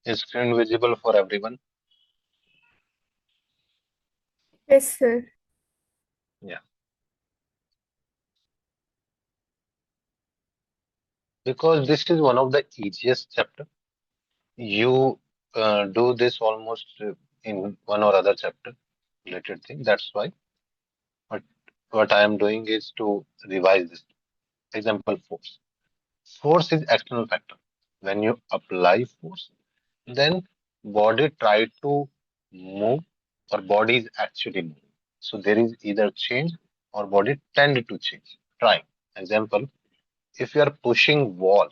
Is screen visible for everyone? Yes, sir. Yeah. Because this is one of the easiest chapter. You do this almost in one or other chapter related thing. That's why. But what I am doing is to revise this. Example force. Force is external factor. When you apply force, then body try to move or body is actually moving. So there is either change or body tend to change. Try. Example, if you are pushing wall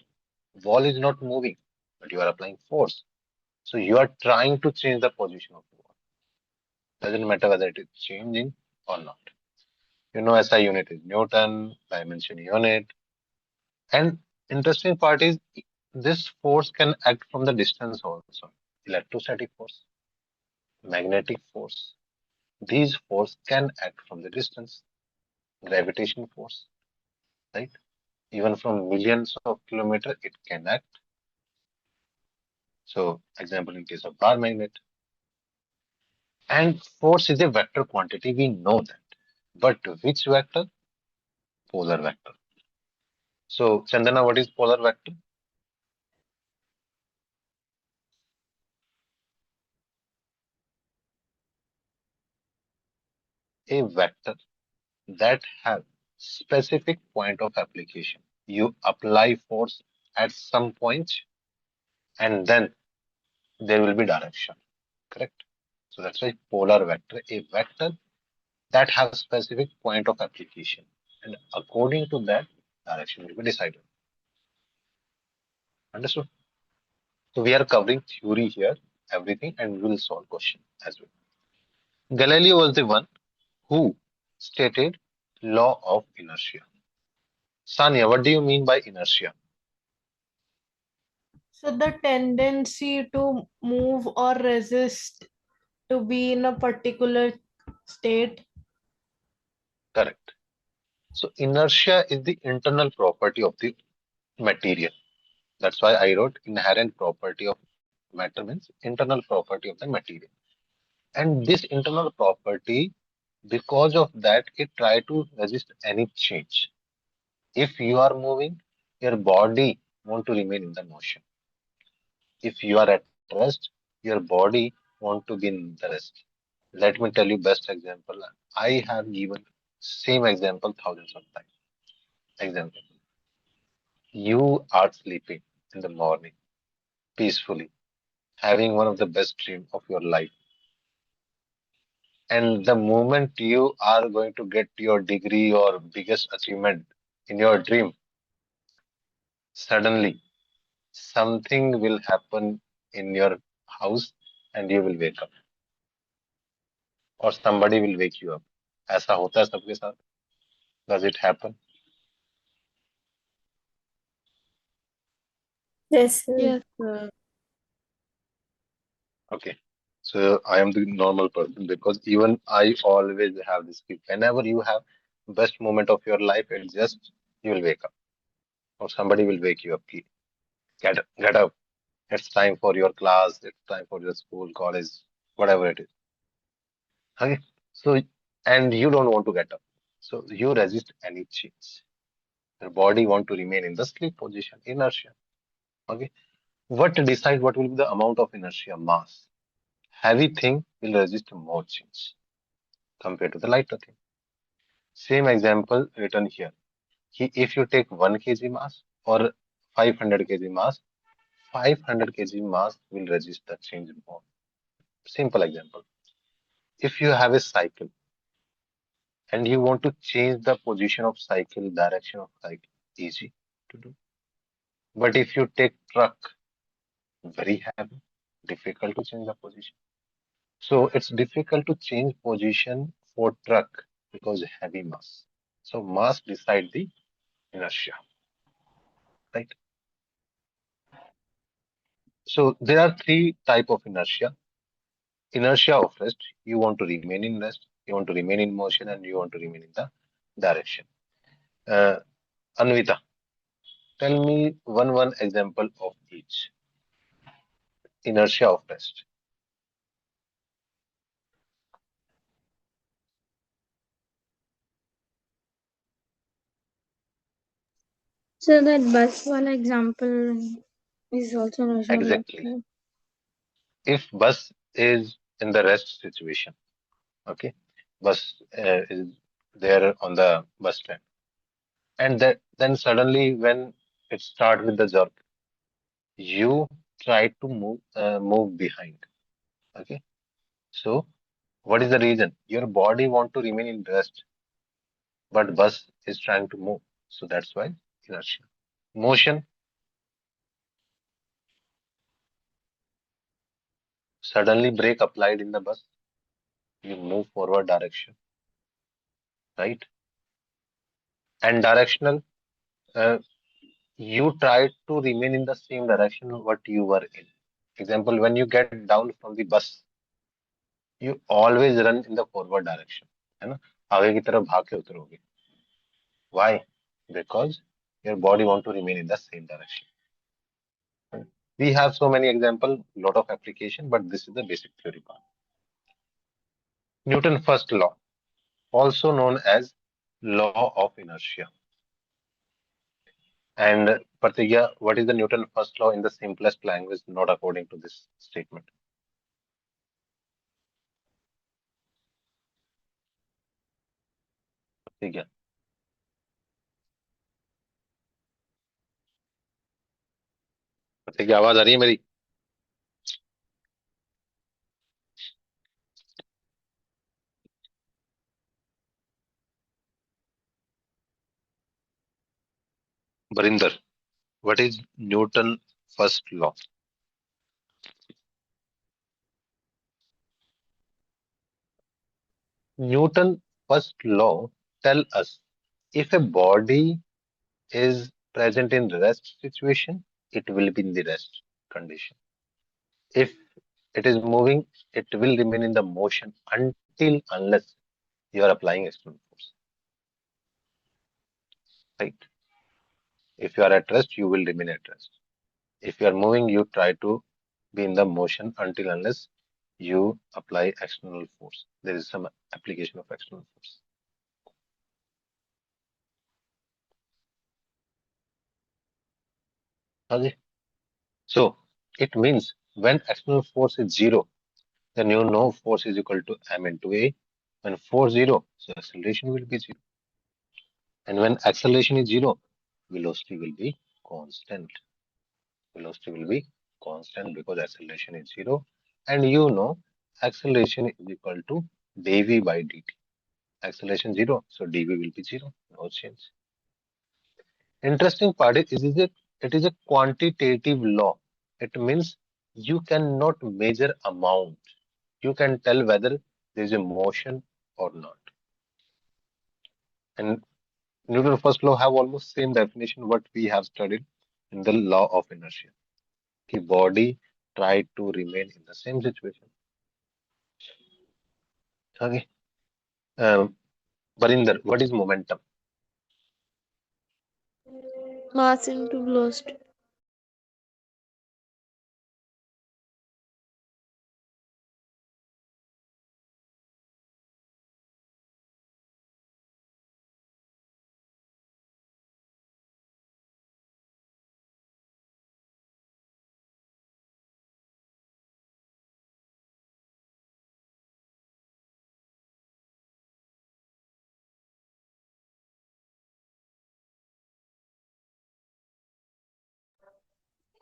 is not moving, but you are applying force. So you are trying to change the position of the wall. Doesn't matter whether it is changing or not. You know, SI unit is Newton, dimension unit. And interesting part is this force can act from the distance also. Electrostatic force, magnetic force. These force can act from the distance. Gravitation force, right? Even from millions of kilometers, it can act. So, example in case of bar magnet. And force is a vector quantity, we know that. But which vector? Polar vector. So, Chandana, what is polar vector? A vector that have specific point of application. You apply force at some point and then there will be direction, correct? So that's why polar vector, a vector that have specific point of application. And according to that, direction will be decided. Understood? So we are covering theory here, everything, and we will solve question as well. Galileo was the one who stated law of inertia. Sanya, what do you mean by inertia? So the tendency to move or resist to be in a particular state. Correct. So inertia is the internal property of the material. That's why I wrote inherent property of matter means internal property of the material. And this internal property, because of that, it try to resist any change. If you are moving, your body want to remain in the motion. If you are at rest, your body want to be in the rest. Let me tell you best example. I have given same example thousands of times. Example. You are sleeping in the morning peacefully, having one of the best dream of your life. And the moment you are going to get your degree or biggest achievement in your dream, suddenly something will happen in your house and you will wake up or somebody will wake you up. ऐसा होता है सबके साथ. Does it happen? Yes, sir. Yes, sir. Okay. So I am the normal person because even I always have this. Whenever you have best moment of your life, it's just you will wake up or somebody will wake you up. Ki, get up. It's time for your class. It's time for your school, college, whatever it is. Okay. So, and you don't want to get up. So you resist any change. Your body want to remain in the sleep position, inertia. Okay. What decide what will be the amount of inertia mass? Heavy thing will resist more change compared to the lighter thing. Same example written here. If you take 1 kg mass or 500 kg mass, 500 kg mass will resist the change more. Simple example. If you have a cycle and you want to change the position of cycle, direction of cycle, easy to do. But if you take truck, very heavy, difficult to change the position. So it's difficult to change position for truck because heavy mass. So mass decide the inertia, right? So there are three type of inertia. Inertia of rest, you want to remain in rest, you want to remain in motion, and you want to remain in the direction. Uh, Anvita, tell me one example of each. inertia of rest. So that bus wala example is also notional. Exactly. If bus is in the rest situation, okay, bus is there on the bus stand, and then suddenly when it start with the jerk, you try to move behind. Okay, so what is the reason? Your body want to remain in rest, but bus is trying to move. So that's why inertia. Motion, suddenly brake applied in the bus, you move forward direction, right? And directional, uh, you try to remain in the same direction what you were in. Example, when you get down from the bus, you always run in the forward direction, है ना? आगे की तरफ भाग के उतरोगे. Why? Because your body want to remain in the same direction. We have so many example, lot of application, but this is the basic theory part. Newton first law, also known as law of inertia. And Pratigya, what is the Newton first law in the simplest language, not according to this statement? Pratigya, Pratigya, आवाज आ रही है मेरी? Barinder, what is Newton first law? Newton first law tell us if a body is present in rest situation, it will be in the rest condition. If it is moving, it will remain in the motion until unless you are applying external force. Right? If you are at rest, you will remain at rest. If you are moving, you try to be in the motion until unless you apply external force. There is some application of external force. Okay. So it means when external force is zero, then you know force is equal to m into a. When force zero, so acceleration will be zero. And when acceleration is zero, velocity will be constant. Velocity will be constant because acceleration is zero. And you know acceleration is equal to dv by dt. Acceleration zero, so dv will be zero. No change. Interesting part is it, it is a quantitative law. It means you cannot measure amount. You can tell whether there is a motion or not. And Newton's first law have almost same definition what we have studied in the law of inertia. The body try to remain in the same situation. Okay. Um, Barinder, what is momentum? Mass into velocity.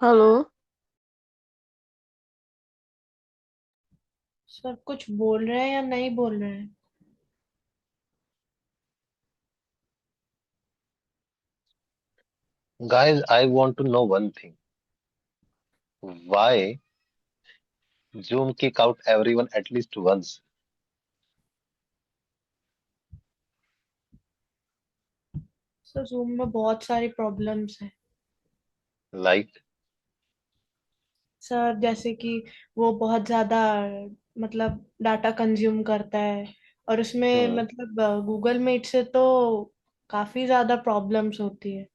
Hello. Sir कुछ बोल रहे हैं या नहीं बोल रहे हैं? Guys, I want to know one thing. Why Zoom kick out everyone at least once? Sir zoom में बहुत सारी प्रॉब्लम्स हैं Like, सर, जैसे कि वो बहुत ज्यादा मतलब डाटा कंज्यूम करता है, और उसमें hmm, मतलब गूगल मीट से तो काफी ज्यादा प्रॉब्लम्स होती है.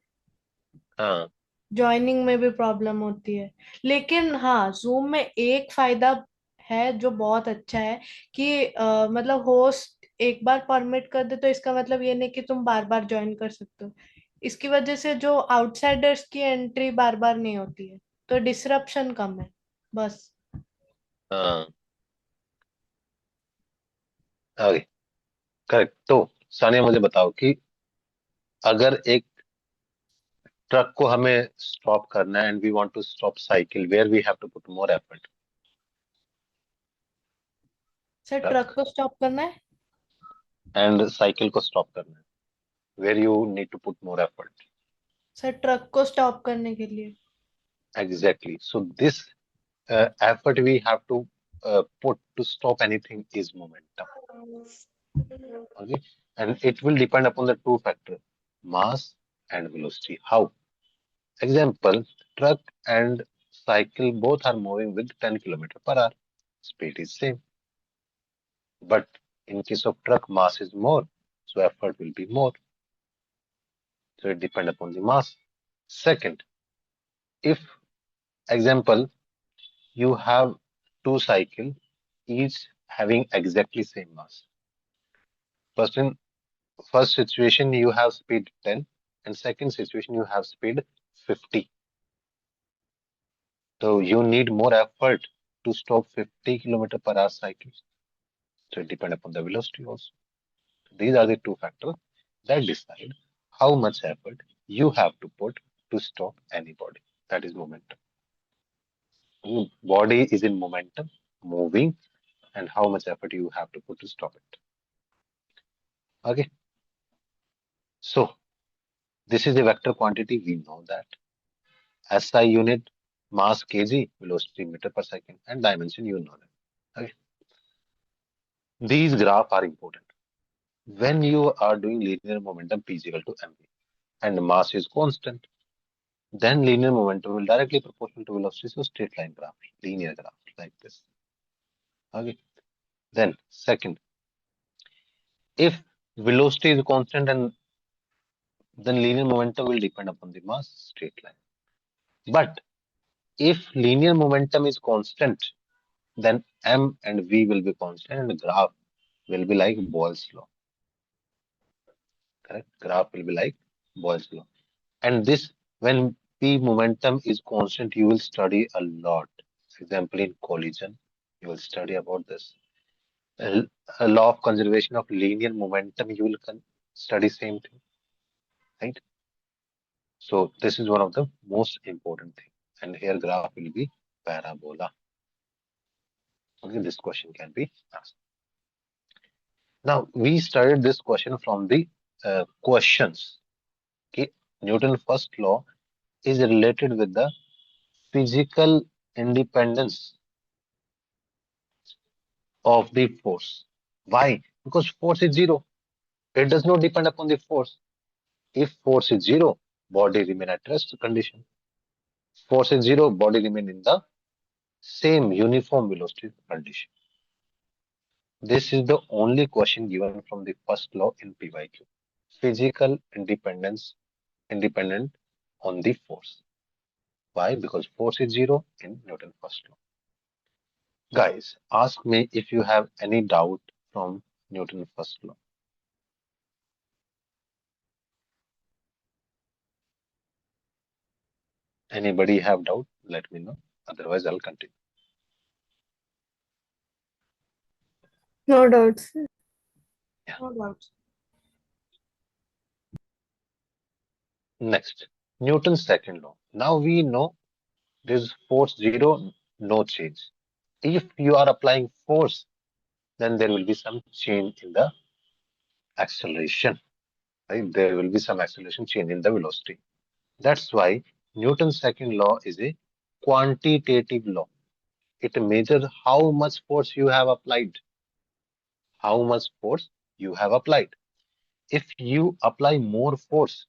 हाँ, ज्वाइनिंग में भी प्रॉब्लम होती है। लेकिन हाँ, जूम में एक फायदा है जो बहुत अच्छा है कि मतलब होस्ट एक बार परमिट कर दे तो इसका मतलब ये नहीं कि तुम बार बार ज्वाइन कर सकते हो। इसकी वजह से जो आउटसाइडर्स की एंट्री बार बार नहीं होती है, तो डिसरप्शन कम है बस। हाँ, ओके, करेक्ट। तो सानिया मुझे बताओ कि अगर एक ट्रक को हमें स्टॉप करना है and we want to stop cycle, where we have to put more effort? Sir, truck truck को स्टॉप करना है। एंड साइकिल को स्टॉप करना है, where you need to put more effort? Sir, truck को स्टॉप करने के लिए। Exactly. So this effort we have to put to stop anything is momentum. Okay, and it will depend upon the two factor, mass and velocity. How? Example, truck and cycle both are moving with 10 km per hour. Speed is same, but in case of truck, mass is more, so effort will be more. So it depend upon the mass. Second, if example you have two cycle, each having exactly same mass. First in first situation you have speed 10, and second situation you have speed 50. So you need more effort to stop 50 km per hour cycle. So it depends upon the velocity also. These are the two factors that decide how much effort you have to put to stop any body. That is momentum. Body is in momentum, moving, and how much effort you have to put to stop it. Okay. So this is a vector quantity. We know that. SI unit, mass kg, velocity meter per second, and dimension you know that. Okay. These graphs are important. When you are doing linear momentum P is equal to mv and mass is constant, then linear momentum will directly proportional to velocity. So straight line graph, linear graph like this. Okay. Then second, if velocity is constant and then linear momentum will depend upon the mass, straight line. But if linear momentum is constant, then m and v will be constant and the graph will be like Boyle's law. Correct? Graph will be like Boyle's law. And this, when p momentum is constant, you will study a lot. For example, in collision, you will study about this. A, a law of conservation of linear momentum, you will study same thing, right? So this is one of the most important thing. And here graph will be parabola. Okay, this question can be asked. Now we started this question from the questions. Okay, Newton first law is related with the physical independence of the force. Why? Because force is zero. It does not depend upon the force. If force is zero, body remain at rest condition. Force is zero, body remain in the same uniform velocity condition. This is the only question given from the first law in PYQ. Physical independence independent on the force. Why? Because force is zero in Newton first law. Guys, ask me if you have any doubt from Newton first law. Anybody have doubt? Let me know. Otherwise, I'll continue. No doubts. Yeah. No doubts. Next, Newton's second law. Now we know this force zero, no change. If you are applying force, then there will be some change in the acceleration. Right? There will be some acceleration change in the velocity. That's why Newton's second law is a quantitative law. It measures how much force you have applied. How much force you have applied. If you apply more force,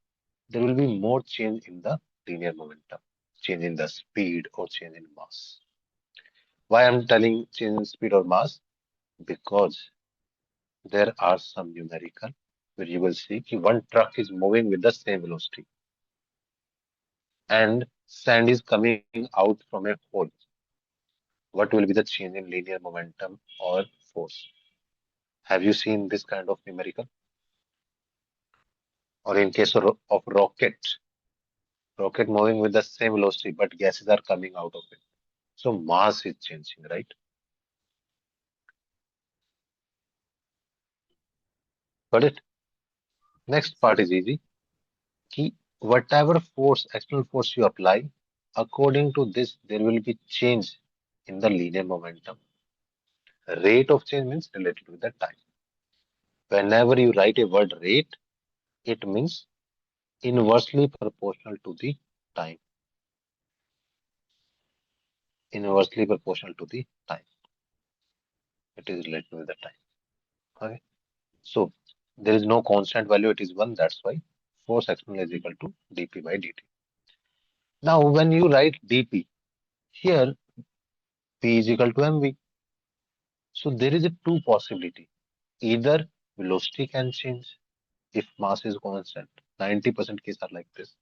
there will be more change in the linear momentum, change in the speed or change in mass. Why I'm telling change in speed or mass? Because there are some numerical where you will see that one truck is moving with the same velocity. and sand is coming out from a hole, what will be the change in linear momentum or force? Have you seen this kind of numerical? Or in case of rocket moving with the same velocity, but gases are coming out of it. So mass is changing, right? Got it? Next part is easy. Ki whatever force, external force you apply, according to this, there will be change in the linear momentum. Rate of change means related with the time. Whenever you write a word rate, it means inversely proportional to the time. Inversely proportional to the time. It is related with the time. Okay. So there is no constant value, it is one. That's why force external is equal to dp by dt. Now, when you write dp, here p is equal to mv. So there is a two possibility. Either velocity can change if mass is constant. 90% case are like this.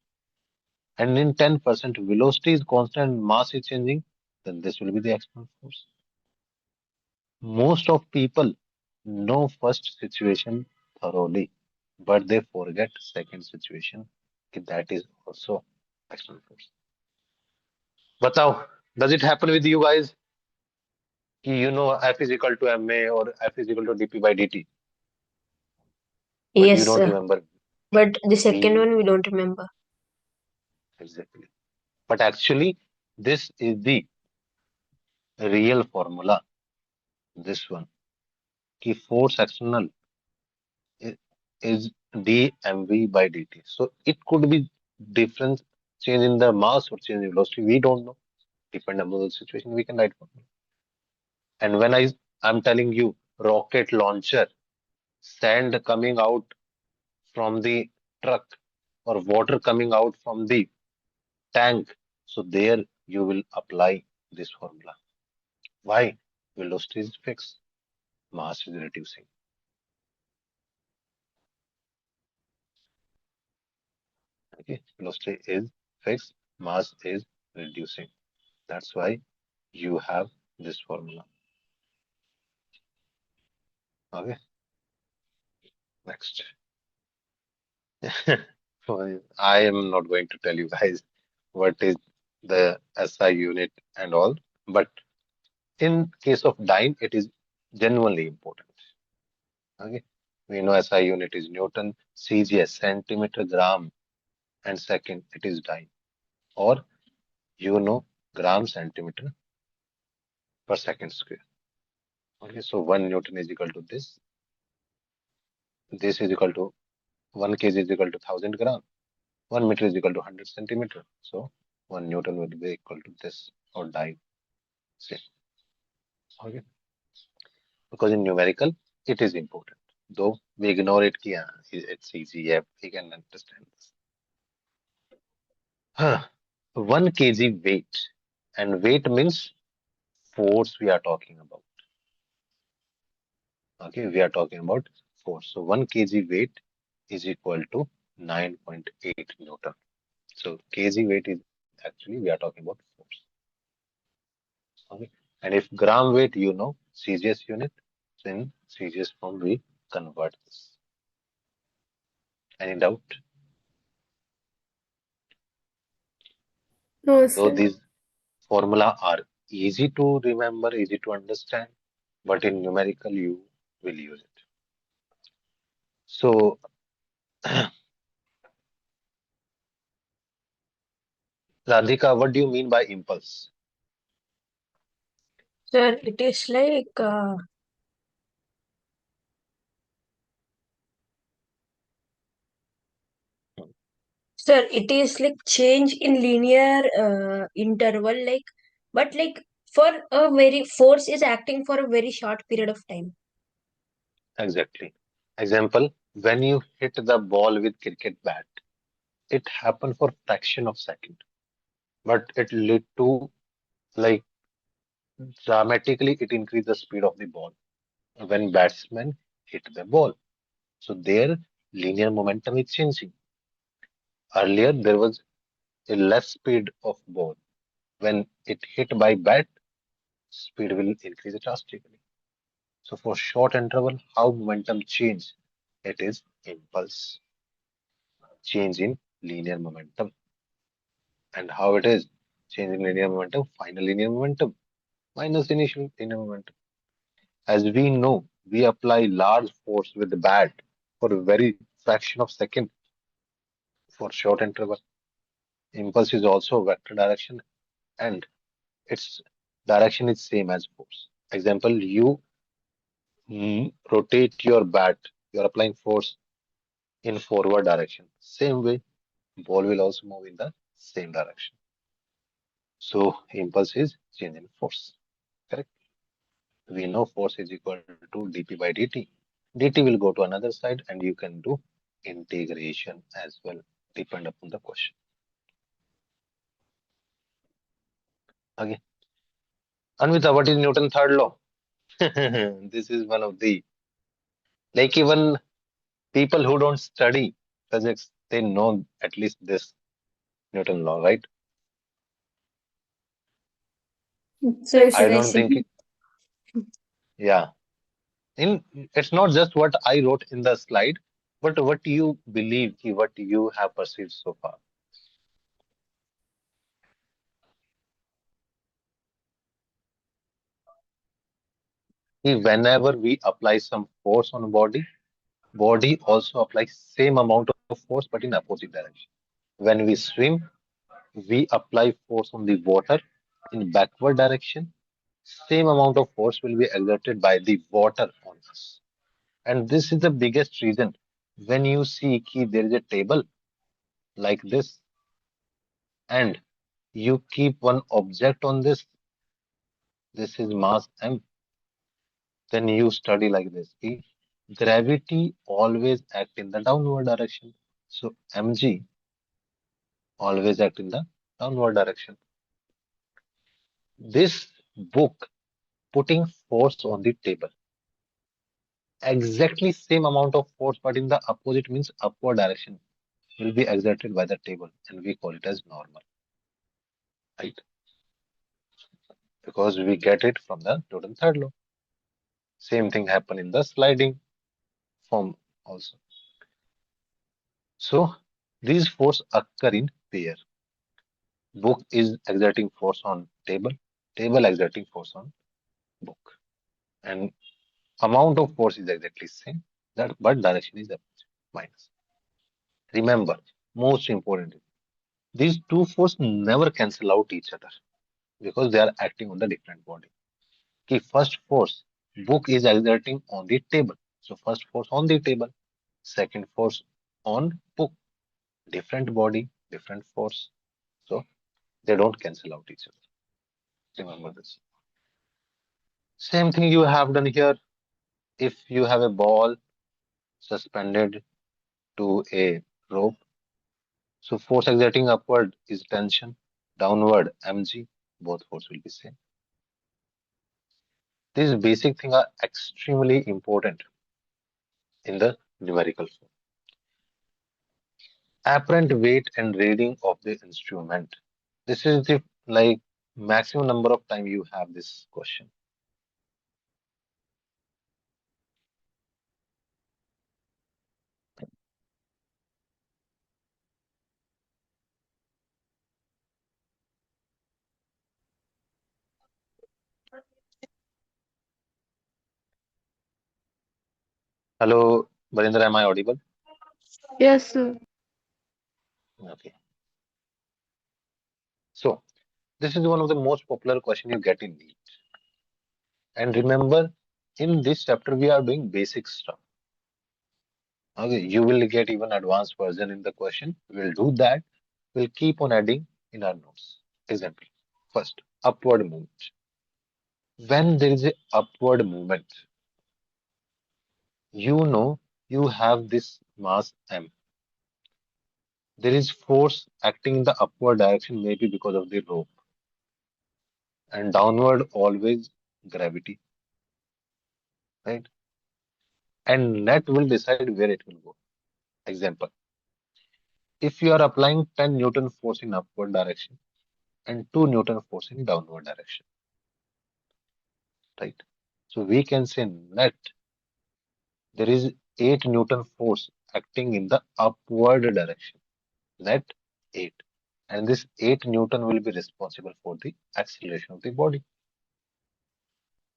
And in 10% velocity is constant, mass is changing, then this will be the external force. Most of people know first situation thoroughly, but they forget second situation. That is also external force. Batao, does it happen with you guys? You know F is equal to ma or F is equal to dp by dt, but you Yes, don't remember but the second v one we don't remember. exactly. But actually, this is the real formula. This one, ki force external i- is dmv by dt. So it could be difference change in the mass or change in velocity. We don't know. Depend on the situation, we can write formula. And when I'm telling you rocket launcher, sand coming out from the truck or water coming out from the tank. So there you will apply this formula. Why? Velocity is fixed, mass is reducing. Okay, velocity is fixed, mass is reducing. That's why you have this formula. Okay, next. So I am not going to tell you guys what is the SI unit and all, but in case of dyne, it is genuinely important. Okay, we know SI unit is Newton, CGS centimeter, gram, and second it is dyne, or you know gram centimeter per second square. Okay, so 1 Newton is equal to this. This is equal to 1 kg is equal to 1000 gram. 1 meter is equal to 100 centimeter. So 1 Newton will be equal to this or dyne. Say, okay, because in numerical it is important. Though we ignore it, yeah, it's easy. Yeah, we can understand this. 1 kg weight, and weight means force we are talking about. Okay, we are talking about force. So 1 kg weight is equal to 9.8 Newton. So kg weight is actually we are talking about force. Okay, and if gram weight, you know CGS unit, then CGS form we convert this. Any doubt? No, Though sir. these formula are easy to remember, easy to understand, but in numerical you will use it. So Radhika, what do you mean by impulse? Sir, it is like sir, it is like change in linear interval, like, but like for a very force is acting for a very short period of time. Exactly. Example, when you hit the ball with cricket bat, it happened for fraction of second, but it led to like dramatically it increased the speed of the ball when batsmen hit the ball. So their linear momentum is changing. Earlier there was a less speed of ball. When it hit by bat, speed will increase drastically. So for short interval, how momentum change? It is impulse, change in linear momentum. And how it is? Change in linear momentum, final linear momentum, minus initial linear momentum. As we know, we apply large force with the bat for a very fraction of second for short interval. Impulse is also vector direction and its direction is same as force. Example, you rotate your bat, you are applying force in forward direction. Same way, ball will also move in the same direction. So impulse is change in force. Correct? We know force is equal to dp by dt. Dt will go to another side and you can do integration as well, depend upon the question. Okay. Anvita, what is Newton's third law? This is one of the, like even people who don't study physics, they know at least this Newton law, right? So I should I don't say? think, yeah. In it's not just what I wrote in the slide, but what you believe, what you have perceived so far. Whenever we apply some force on a body also applies same amount of force but in opposite direction. When we swim, we apply force on the water in backward direction. Same amount of force will be exerted by the water on us. And this is the biggest reason. When you see there is a table like this and you keep one object on this is mass m, then you study like this. Gravity always act in the downward direction. So mg always act in the downward direction. This book putting force on the table, exactly same amount of force but in the opposite means upward direction will be exerted by the table and we call it as normal, right? Because we get it from the Newton's third law. Same thing happen in the sliding form also. So these force occur in pair. Book is exerting force on table, table exerting force on book, and amount of force is exactly same. That but direction is opposite, minus. Remember, most important, these two forces never cancel out each other because they are acting on the different body. Key first force, book is exerting on the table. So first force on the table, second force on book, different body, different force. So they don't cancel out each other. Remember this. Same thing you have done here. If you have a ball suspended to a rope, so force exerting upward is tension, downward mg, both force will be same. These basic things are extremely important in the numerical form. Apparent weight and reading of the instrument. This is the like maximum number of time you have this question. Hello, Barinder, am I audible? Yes, sir. Okay. So this is one of the most popular question you get in NEET. And remember, in this chapter we are doing basic stuff. Okay, you will get even advanced version in the question. We'll do that. We'll keep on adding in our notes. Example. First, upward movement. When there is a upward movement, you know you have this mass m. There is force acting in the upward direction, maybe because of the rope, and downward always gravity, right? And net will decide where it will go. Example: If you are applying 10 Newton force in upward direction and 2 Newton force in downward direction, right? So we can say net there is 8 Newton force acting in the upward direction. Net 8. And this 8 Newton will be responsible for the acceleration of the body,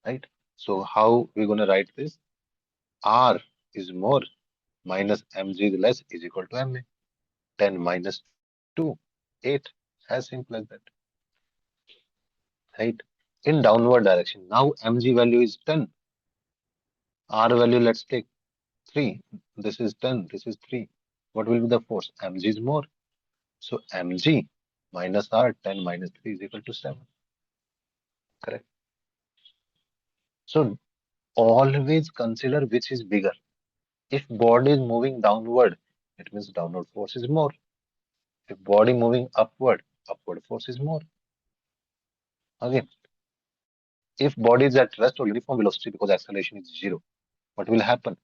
right? So how we going to write this? R is more minus mg is less is equal to ma. 10 minus 2, 8. As simple as that, right? In downward direction, now mg value is 10. R value, let's take 3. This is 10. This is 3. What will be the force? Mg is more. So mg minus r, 10 minus 3 is equal to 7. Correct. So always consider which is bigger. If body is moving downward, it means downward force is more. If body moving upward, upward force is more. Again, if body is at rest or uniform velocity because acceleration is 0, what will happen?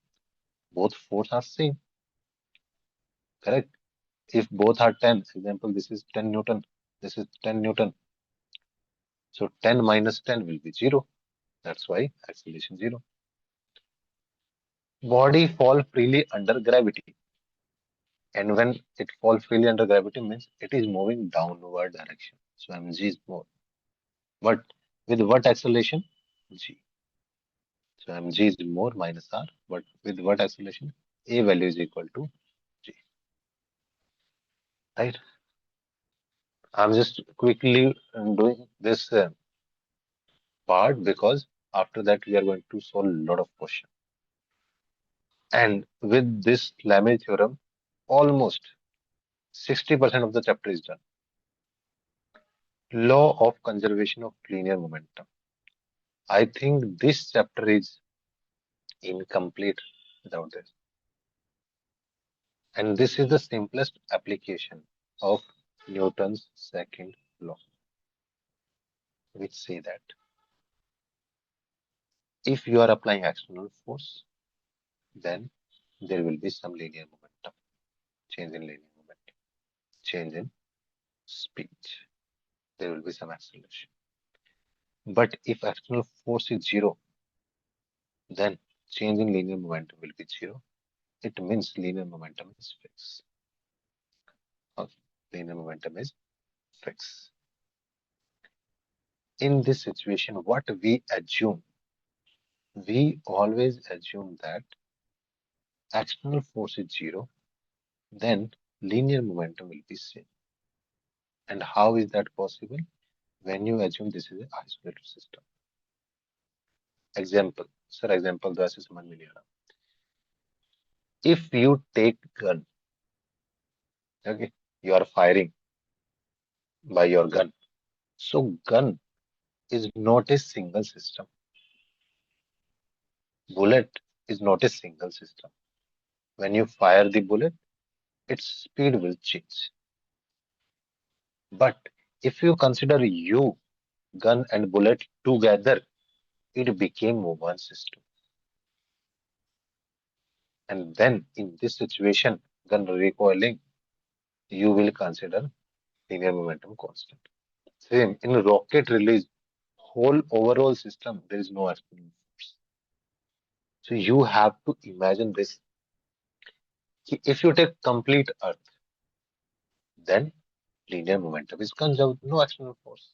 Both force are same. Correct. If both are 10, example, this is 10 Newton, this is 10 Newton. So 10 minus 10 will be 0. That's why acceleration 0. Body fall freely under gravity. And when it falls freely under gravity means it is moving downward direction. So mg is more. But with what acceleration? G. So mg is more minus r. But with what acceleration? A value is equal to g. Right? I'm just quickly doing this part because after that we are going to solve a lot of questions. And with this Lamé theorem, almost 60% of the chapter is done. Law of conservation of linear momentum. I think this chapter is incomplete without this. And this is the simplest application of Newton's second law, which say that if you are applying external force, then there will be some linear momentum, change in linear momentum, change in speed. There will be some acceleration. But if external force is 0, then change in linear momentum will be 0. It means linear momentum is fixed. Okay. Linear momentum is fixed. In this situation, what we assume, we always assume that external force is 0, then linear momentum will be same. And how is that possible? When you assume this is an isolated system. Example, sir, example दो ऐसे समझ में नहीं आ रहा. If you take gun, okay, you are firing by your gun. So gun is not a single system. Bullet is not a single system. When you fire the bullet, its speed will change. But if you consider you, gun and bullet together, it became one system. And then in this situation, gun recoiling, you will consider linear momentum constant. Same in rocket release, whole overall system, there is no external force. So you have to imagine this. If you take complete Earth, then linear momentum is conserved, no external force.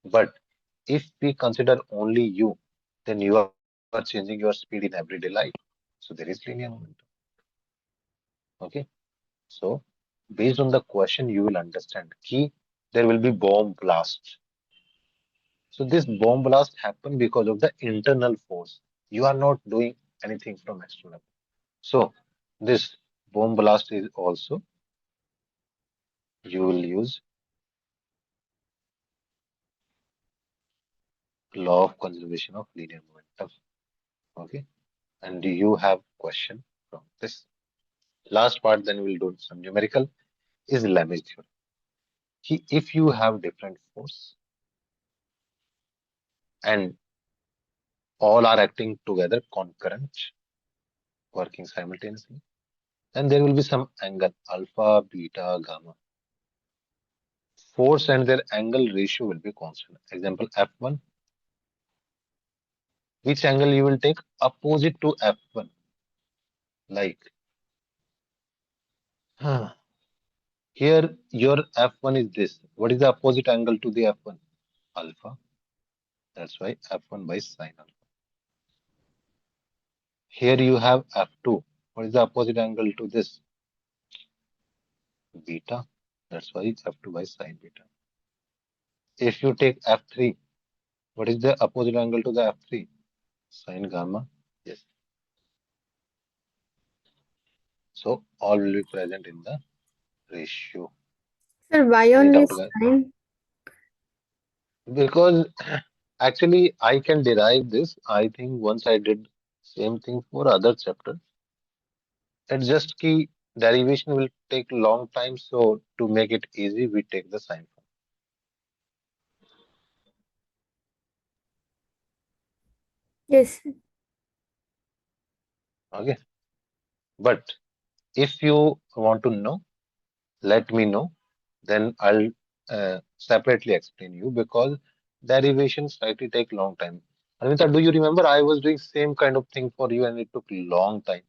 But if we consider only you, then you are changing your speed in everyday life. So there is linear momentum. Okay. So based on the question, you will understand key there will be bomb blast. So this bomb blast happened because of the internal force. You are not doing anything from external. So this bomb blast is also you will use law of conservation of linear momentum. Okay. And do you have question from this? Last part, then we'll do some numerical is Lamé theorem. If you have different force and all are acting together concurrent, working simultaneously, and there will be some angle alpha, beta, gamma. Force and their angle ratio will be constant. Example F1. Which angle you will take opposite to F1? Like here, your F1 is this. What is the opposite angle to the F1? Alpha. That's why F1 by sine alpha. Here you have F2. What is the opposite angle to this? Beta. That's why it's F2 by sine beta. If you take F3, what is the opposite angle to the F3? Sine gamma. Yes. So all will be present in the ratio. Sir, why Any only doubt, guys? sine? Because actually I can derive this. I think once I did same thing for other chapter. It's just key derivation will take long time. So to make it easy, we take the sine form. Yes. Okay. But if you want to know, let me know. Then I'll separately explain you because derivation slightly take long time. Anita, do you remember I was doing same kind of thing for you and it took long time.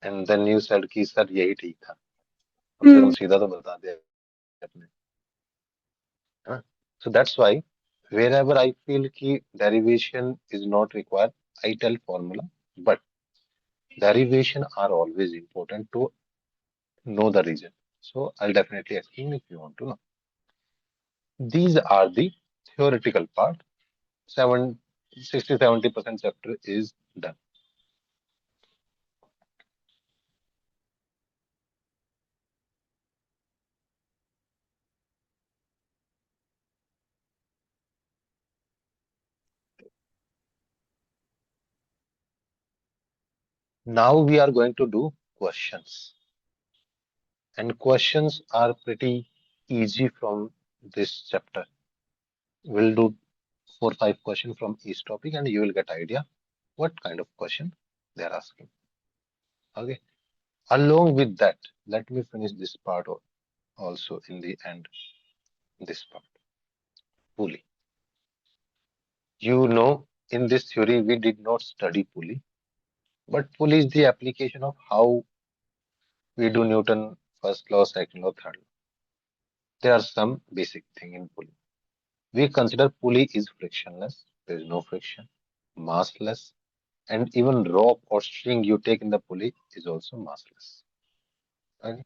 And then you said कि sir यही ठीक था कम से कम Hmm. सीधा तो बता दिया आपने है ना so that's why wherever I feel कि derivation is not required I tell formula but derivation are always important to know the reason so I'll definitely explain if you want to know these are the theoretical part 60-70% chapter is done. Now we are going to do questions. And questions are pretty easy from this chapter. We'll do 4-5 questions from each topic and you will get idea what kind of question they are asking. Okay. Along with that, let me finish this part also in the end. This part. Pulley. You know, in this theory, we did not study pulley, but pulley is the application of how we do Newton first law, second law, third law. There are some basic thing in pulley. We consider pulley is frictionless. There is no friction, massless, and even rope or string you take in the pulley is also massless. Okay?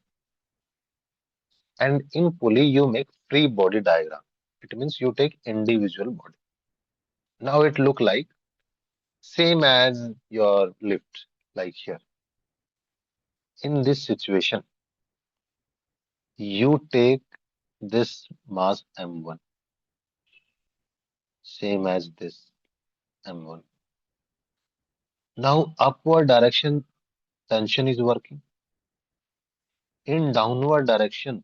And in pulley, you make free body diagram. It means you take individual body. Now it look like same as your lift, like here. In this situation, you take this mass M1, same as this M1. Now upward direction tension is working. In downward direction,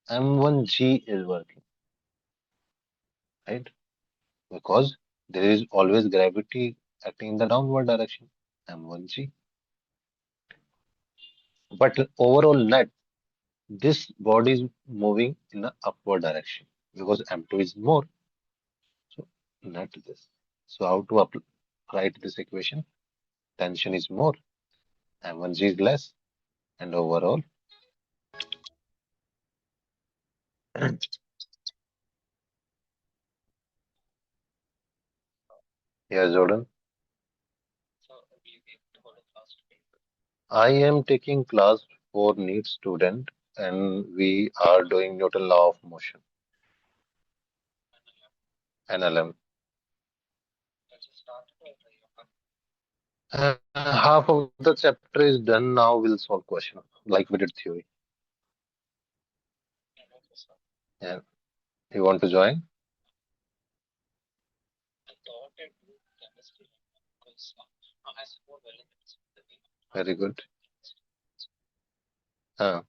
M1G is working, right? Because there is always gravity acting in the downward direction, M1G. But overall net, this body is moving in the upward direction because M2 is more. So net this. So how to write this equation? Tension is more, M1G is less, and overall, yeah, Jordan. I am taking class for NEET student, and we are doing Newton law of motion, NLM. Half of the chapter is done now. We'll solve question like we did theory. Yeah, you want to join? Very good. Uh,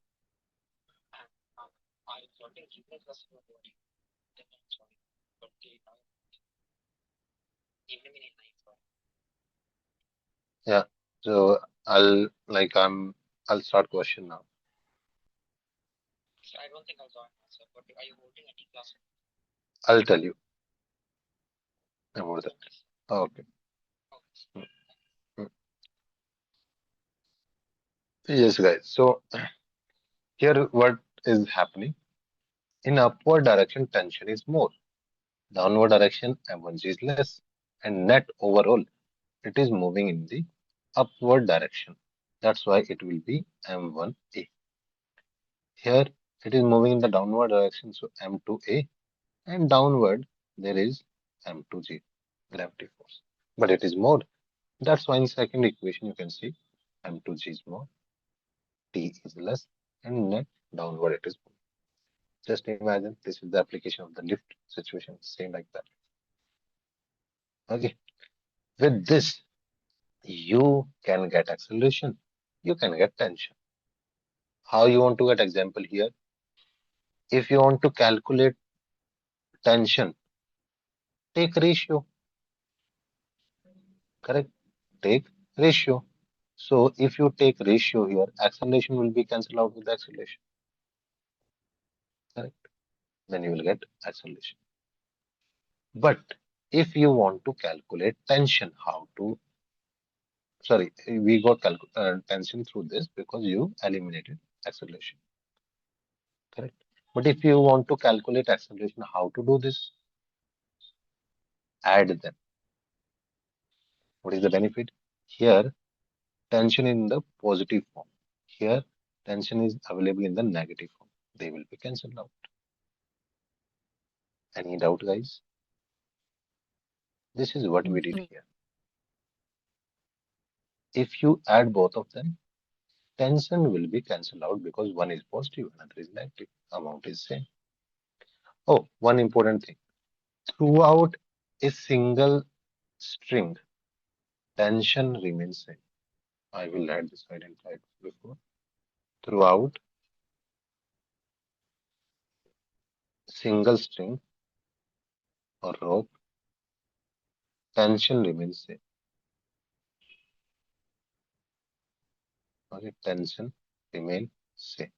yeah. So I'll start question now. I'll tell you about that. Okay. Mm. Yes, guys. So here what is happening? In upward direction, tension is more. Downward direction, energy is less. And net overall, it is moving in the upward direction. That's why it will be M1A. Here it is moving in the downward direction, so M2A, and downward there is M2G, gravity force. But it is more. That's why in second equation you can see M2G is more, T is less, and net downward it is more. Just imagine this is the application of the lift situation, same like that. Okay. With this, you can get acceleration, you can get tension. How you want to get example here? If you want to calculate tension, take ratio, correct? Take ratio. So if you take ratio here, acceleration will be cancelled out with acceleration, correct? Then you will get acceleration. But if you want to calculate tension, how to, sorry, we got tension through this because you eliminated acceleration, correct? But if you want to calculate acceleration, how to do this? Add them. What is the benefit? Here, tension in the positive form. Here, tension is available in the negative form. They will be cancelled out. Any doubt, guys? This is what we did here. If you add both of them, tension will be cancelled out because one is positive, another is negative. Amount is same. Oh, one important thing. Throughout a single string, tension remains same. I will add this identified before. Throughout single string or rope, tension remains same. Okay, tension remain same.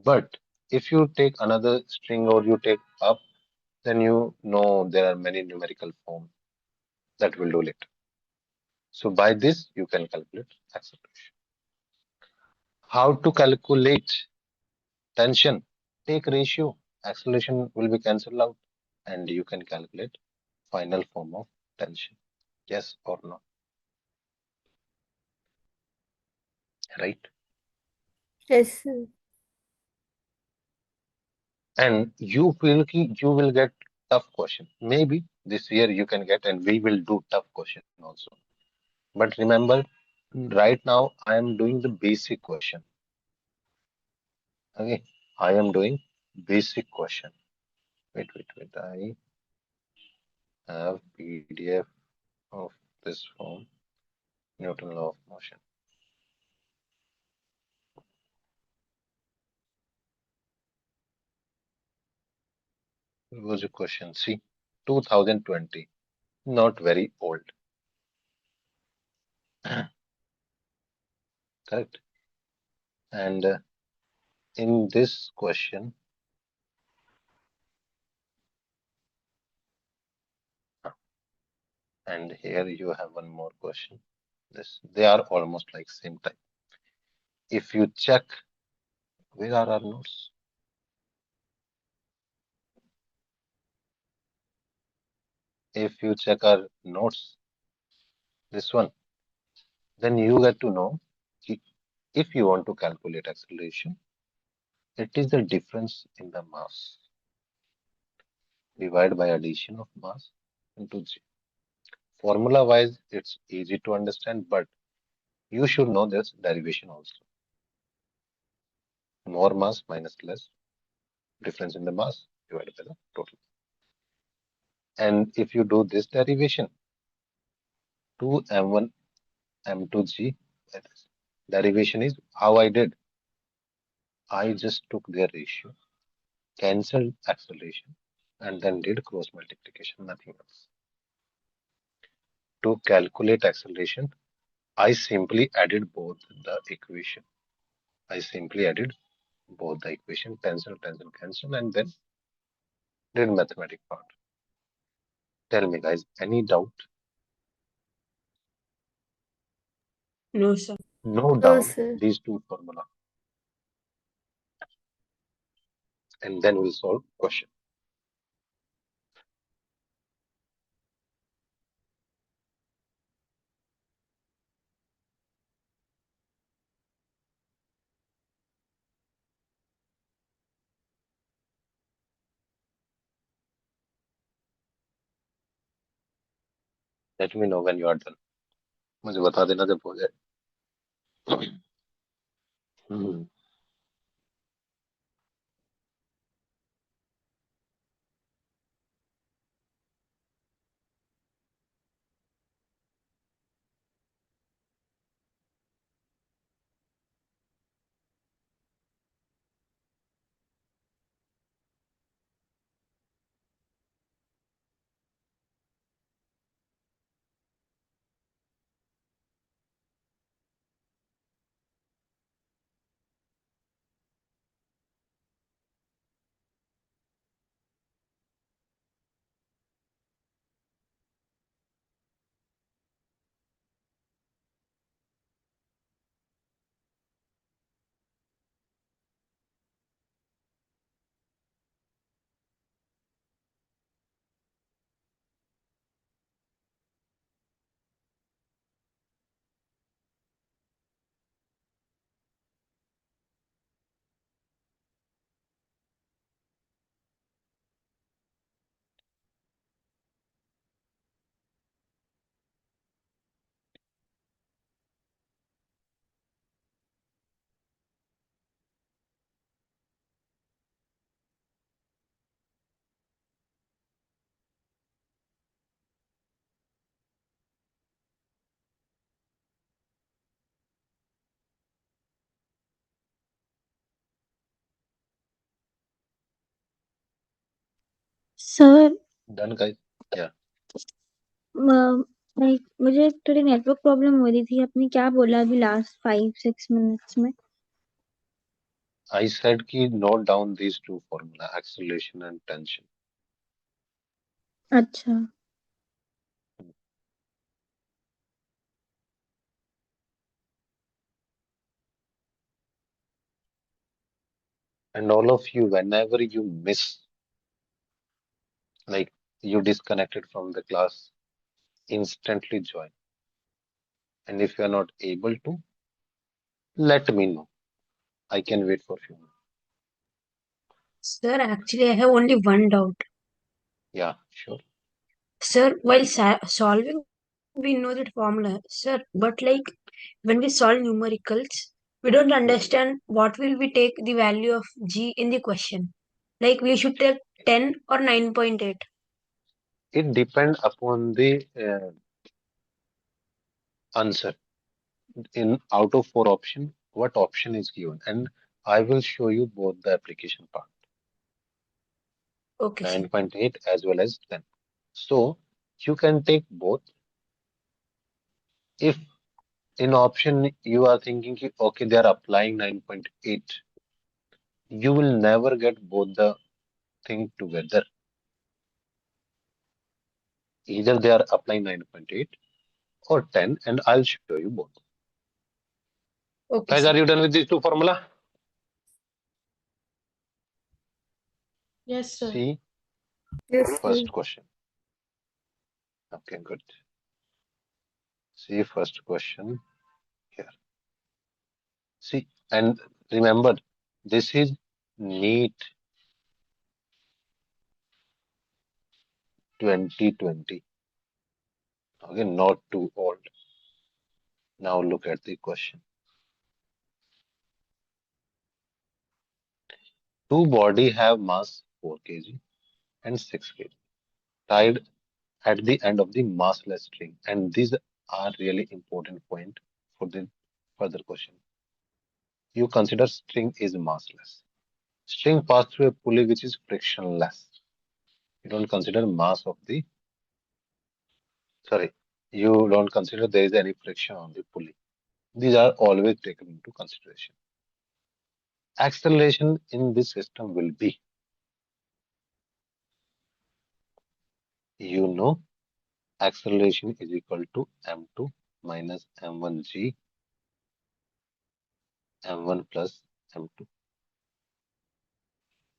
But if you take another string or you take up, then you know there are many numerical forms that will do it. So by this, you can calculate acceleration. How to calculate tension? Take ratio. Acceleration will be cancelled out and you can calculate final form of tension. Yes or no? Right? Yes, sir. And you feel you will get tough question. Maybe this year you can get, and we will do tough question also. But remember, right now I am doing the basic question. Okay, I am doing basic question. Wait. I have PDF of this form, Newton law of motion. What was the question? See, 2020, not very old. Correct. And in this question, and here you have one more question. This they are almost like same type. If you check, where are our notes? If you check our notes, this one, then you get to know if you want to calculate acceleration, it is the difference in the mass divided by addition of mass into g. Formula wise, it's easy to understand, but you should know this derivation also. More mass minus less difference in the mass divided by the total. And if you do this derivation, 2m1 m2g, derivation is how I did. I just took their ratio, cancelled acceleration, and then did cross multiplication, nothing else. To calculate acceleration, I simply added both the equation. I simply added both the equation, cancel, and then did mathematics part. Tell me, guys, any doubt? No, sir. Note No, down sir. these two formula, and then we'll solve question. Let me know when you are done. मुझे बता देना जब हो जाए. Hmm. Sir Done, guys. Yeah. Like मुझे थोड़ी network problem हो रही थी. आपने क्या बोला अभी लास्ट 5-6 मिनट्स में? I said कि note down these two formula, acceleration and tension. अच्छा. And all of you, whenever you miss, like you disconnected from the class, instantly join. And if you are not able to, let me know. I can wait for a few minutes. Sir, actually, I have only one doubt. Yeah, sure. Sir, while solving, we know that formula, sir, but like when we solve numericals, we don't understand what will we take the value of g in the question. Like we should take 10 or 9.8. It depends upon the answer. In out of four option, what option is given? And I will show you both the application part, Okay, sir. 9.8 as well as 10. So you can take both. If in option you are thinking, ki, okay, they are applying 9.8, you will never get both the thing together. Either they are applying 9.8 or 10, and I'll show you both. Okay, Guys, sir. are you done with these two formula? Yes, sir. See, Yes, sir. first question. Okay, good. See, first question here. See, and remember, this is NEET 2020. Okay, not too old. Now look at the question. Two body have mass 4 kg and 6 kg tied at the end of the massless string. And these are really important point for the further question. You consider string is massless. String pass through a pulley which is frictionless. You don't consider mass of the, sorry, You don't consider there is any friction on the pulley. These are always taken into consideration. Acceleration in this system will be, you know, acceleration is equal to m2 minus m1g, m1 plus m2.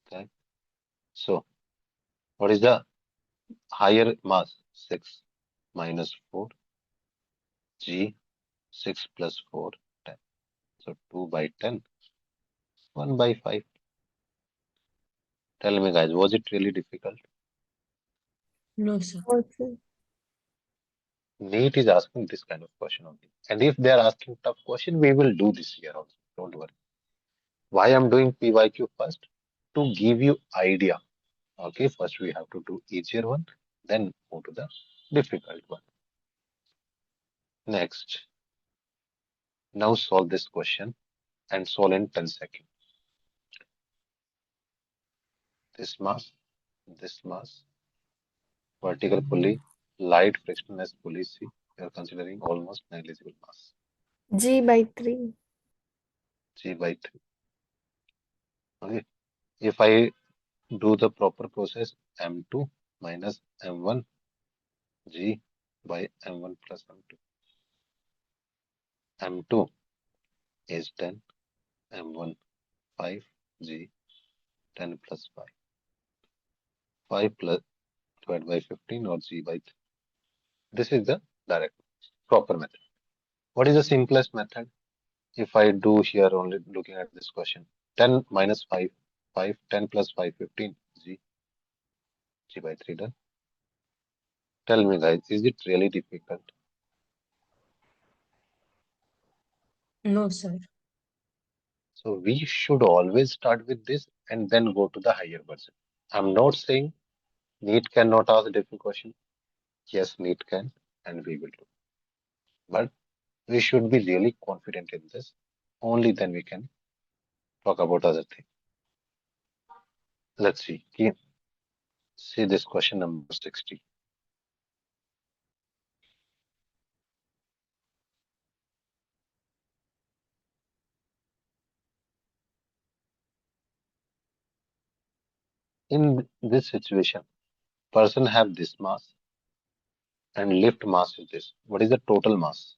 Okay. So, what is the higher mass? 6 minus 4, g, 6 plus 4, 10. So, 2 by 10, 1 by 5. Tell me, guys, was it really difficult? No, sir. Also, NEET is asking this kind of question only. And if they are asking tough question, we will do this year also. Don't worry. Why I'm doing PYQ first? To give you idea. Okay, first we have to do easier one, then move to the difficult one. Next, now solve this question and solve in 10 seconds. This mass, vertical pulley, light frictionless pulley C. You are considering almost negligible mass. G/3. G by 3. Okay. If I do the proper process, M2 minus M1 G by M1 plus M2. M2 is 10, M1 5, G 10 plus 5. 5 plus divided by 15 or G by 3. This is the direct proper method. What is the simplest method? If I do here only looking at this question, 10 minus 5, 5, 10 plus 5, 15, G by 3 done. Tell me guys, is it really difficult? No, sir. So we should always start with this and then go to the higher version. I'm not saying NEET cannot ask difficult question. Yes, NEET can, and we will do. But we should be really confident in this. Only then we can talk about other things. Let's see. See this question number 60. In this situation, person have this mass and lift mass is this. What is the total mass?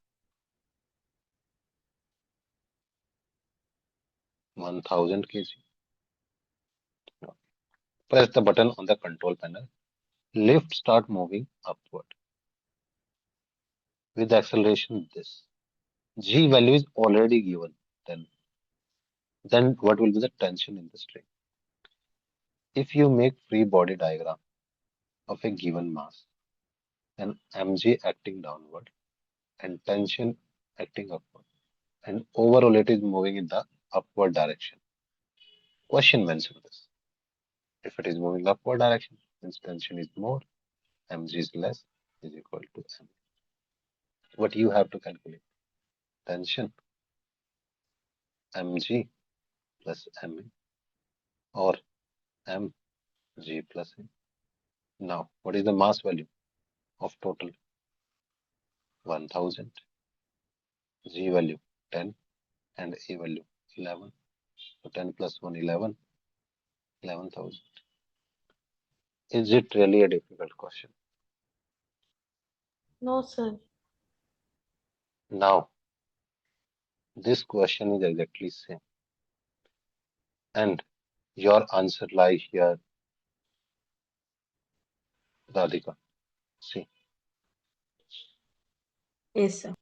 1000 kg. No. Press the button on the control panel. Lift start moving upward with acceleration this. G value is already given. Then what will be the tension in the string? If you make free body diagram of a given mass and mg acting downward and tension acting upward, and overall it is moving in the upward direction. Question mentions this. If it is moving upward direction, means tension is more, mg is less, is equal to m. What you have to calculate? Tension mg plus m or mg plus m. Now, what is the mass value of total? 1000, g value 10, and a value 11. So 10 plus 1, 11, 11,000. Is it really a difficult question? No, sir. Now, this question is exactly same. And your answer lies here, Radhika. See, Yes, sir.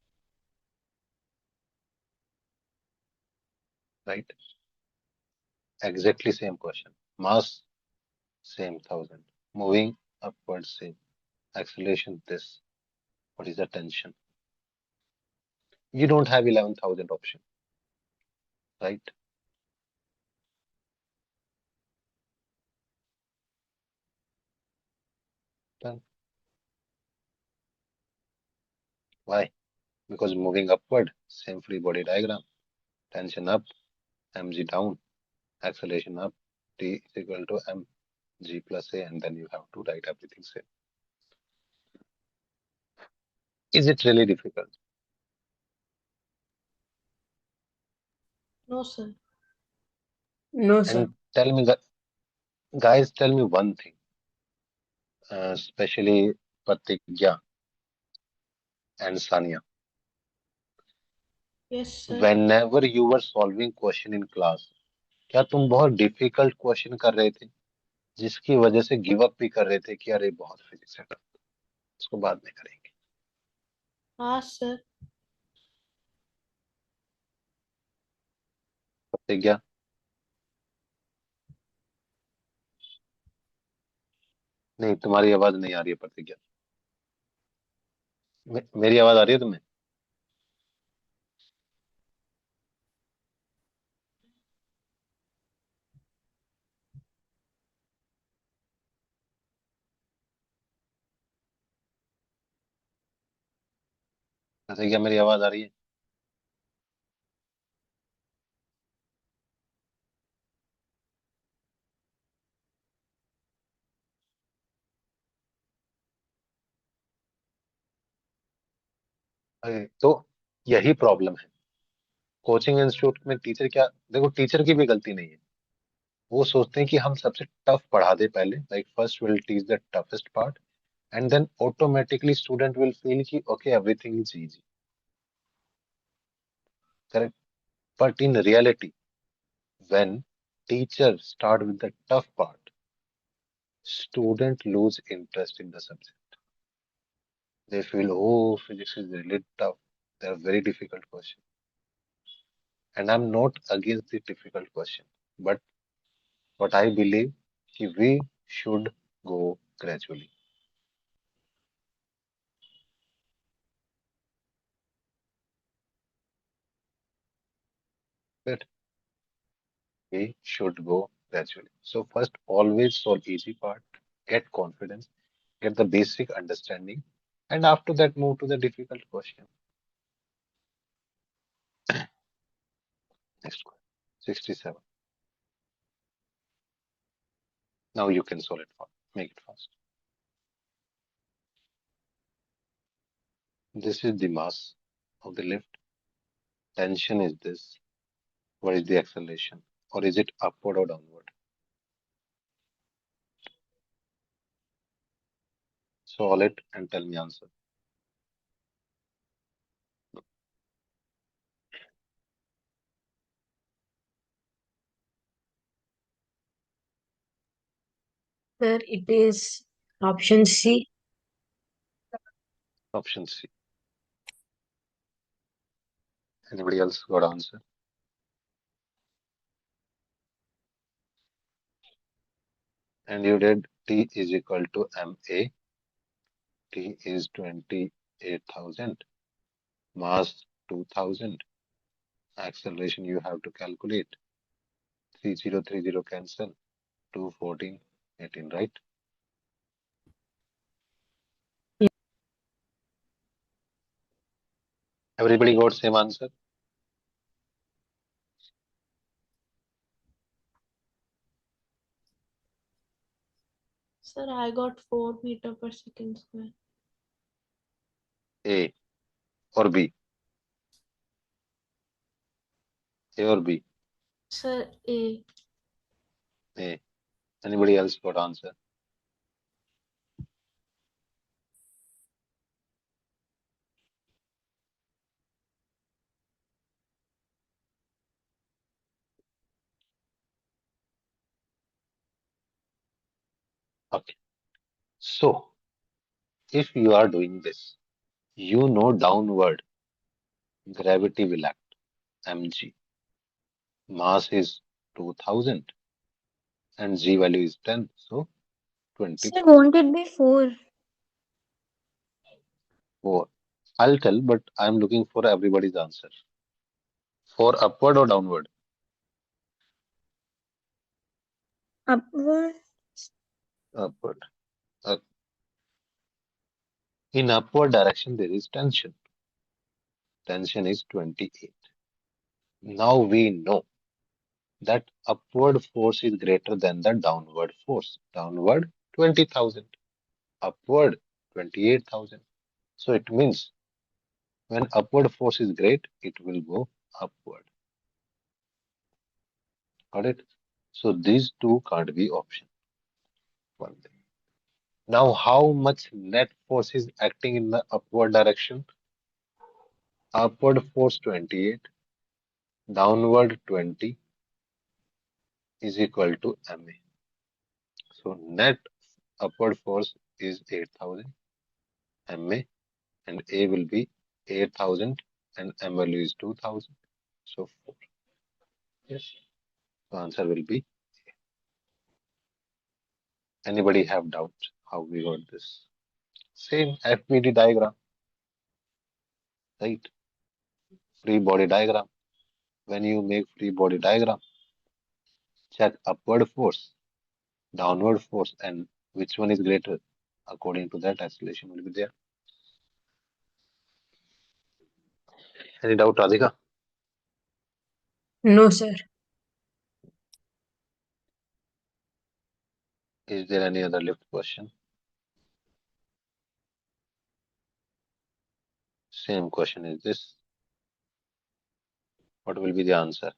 right? Exactly same question. Mass, same 1000. Moving upward, same. Acceleration, this. What is the tension? You don't have 11,000 option, right? Then why? Because moving upward, same free body diagram. Tension up, mg down, acceleration up, t is equal to mg plus a, and then you have to write everything same. Is it really difficult? No, sir. No, sir. And tell me, guys, tell me one thing, especially Pratigya and Sania. Yes, sir. Whenever you were solving question in class, क्या तुम बहुत difficult question कर रहे थे जिसकी वजह से give up भी कर रहे थे कि अरे बहुत फिजिक्स है टफ, इसको बाद में करेंगे? हाँ, सर. प्रतिज्ञा, नहीं तुम्हारी आवाज नहीं आ रही है प्रतिज्ञा. मेरी आवाज आ रही है तुम्हें? प्रतिज्ञा मेरी आवाज आ रही है? अरे, तो यही प्रॉब्लम है कोचिंग इंस्टीट्यूट में. टीचर क्या, देखो टीचर की भी गलती नहीं है. वो सोचते हैं कि हम सबसे टफ पढ़ा दे पहले, like first will teach the toughest part and then automatically student will feel कि okay everything is easy. Correct. But in reality when teacher start with the tough part, student lose interest in the subject. They feel, oh, physics is really tough. They are very difficult question. And I'm not against the difficult question, but what I believe कि we should go gradually. But we should go gradually. So first, always solve easy part, get confidence, get the basic understanding, and after that move to the difficult question. Next one, 67. Now you can solve it fast. Make it fast. This is the mass of the lift. Tension is this. What is the acceleration? Or is it upward or downward? Solve it and tell me answer. Sir, it is option C. Option C. Anybody else got answer? And you did T is equal to MA. T is 28,000. Mass 2,000. Acceleration you have to calculate. 3030 cancel. 214, 18, right? Yeah. Everybody got same answer? Sir, I got 4 meter per second square. A or B? A or B? Sir, A. A. Anybody else got answer? Okay. So, if you are doing this, you know downward gravity will act, mg. Mass is 2000 and g value is 10, so Sir, 20,000. won't it be 4? I'll tell, but I'm looking for everybody's answer. For upward or downward? Upward? Upward. Uh, in upward direction, there is tension. Tension is 28. Now we know that upward force is greater than the downward force. Downward 20,000. Upward 28,000. So it means When upward force is great, it will go upward. Got it? So these two can't be option. One thing. Now, how much net force is acting in the upward direction? Upward force 28, downward 20 is equal to ma. So net upward force is 8,000 ma, and a will be 8,000 and m value is 2,000. So 4. Yes. So answer will be. Anybody have doubts how we got this? Same FBD diagram, right? Free body diagram. When you make free body diagram, check upward force, downward force, and which one is greater. According to that, acceleration will be there. Any doubt, Radhika? No, sir. Is there any other lift question? Same question is this. What will be the answer?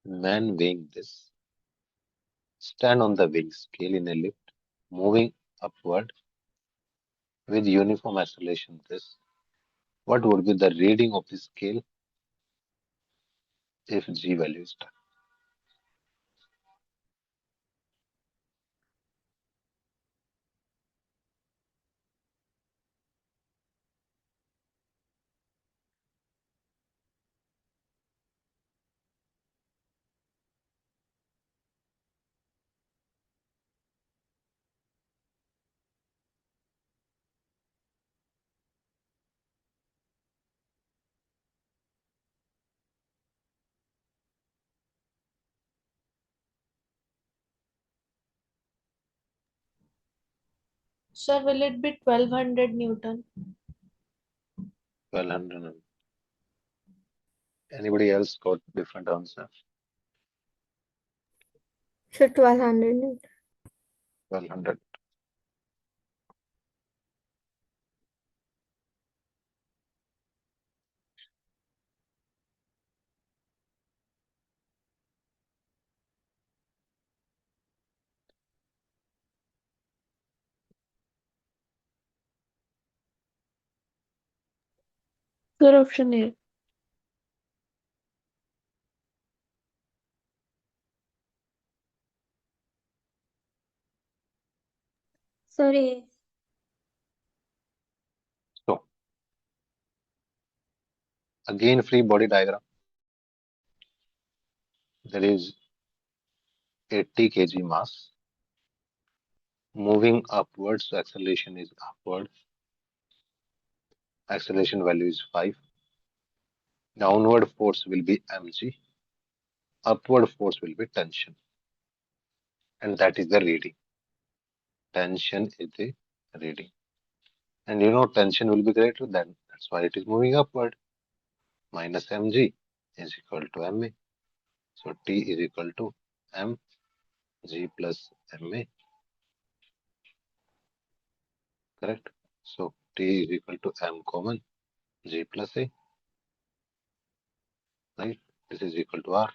Man weighing this. Stand on the weighing scale in a lift, moving upward with uniform acceleration. This. What would be the reading of the scale if G value is done? Sir, will it be 1200 Newton? 1200. Anybody else got different answer? So 1200. 1200. Good option A. Sorry. So again, free body diagram. There is 80 kg mass moving upwards. So acceleration is upward. Acceleration value is 5. Downward force will be mg. Upward force will be tension. And that is the reading. Tension is the reading. And you know tension will be greater than. That's why it is moving upward. Minus mg is equal to ma. So T is equal to mg plus ma. Correct? So T is equal to m common g plus a. Right? This is equal to r.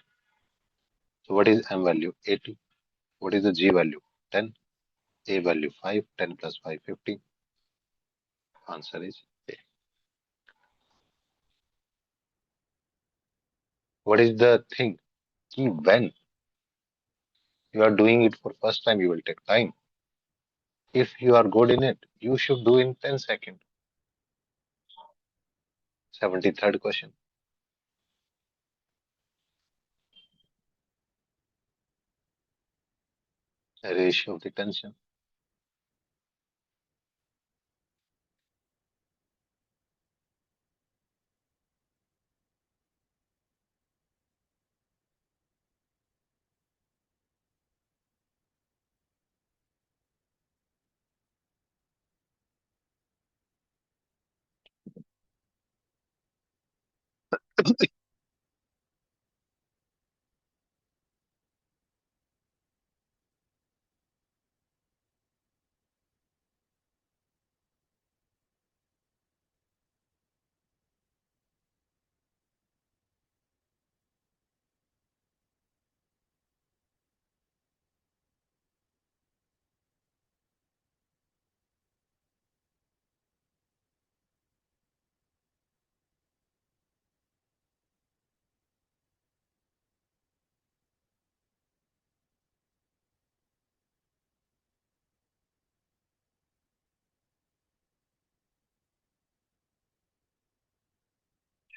So what is m value? 80. What is the g value? 10. A value 5. 10 plus 5, 15. Answer is A. What is the thing? When you are doing it for first time, you will take time. If you are good in it, you should do in 10 seconds. 73rd question. Ratio of the tension.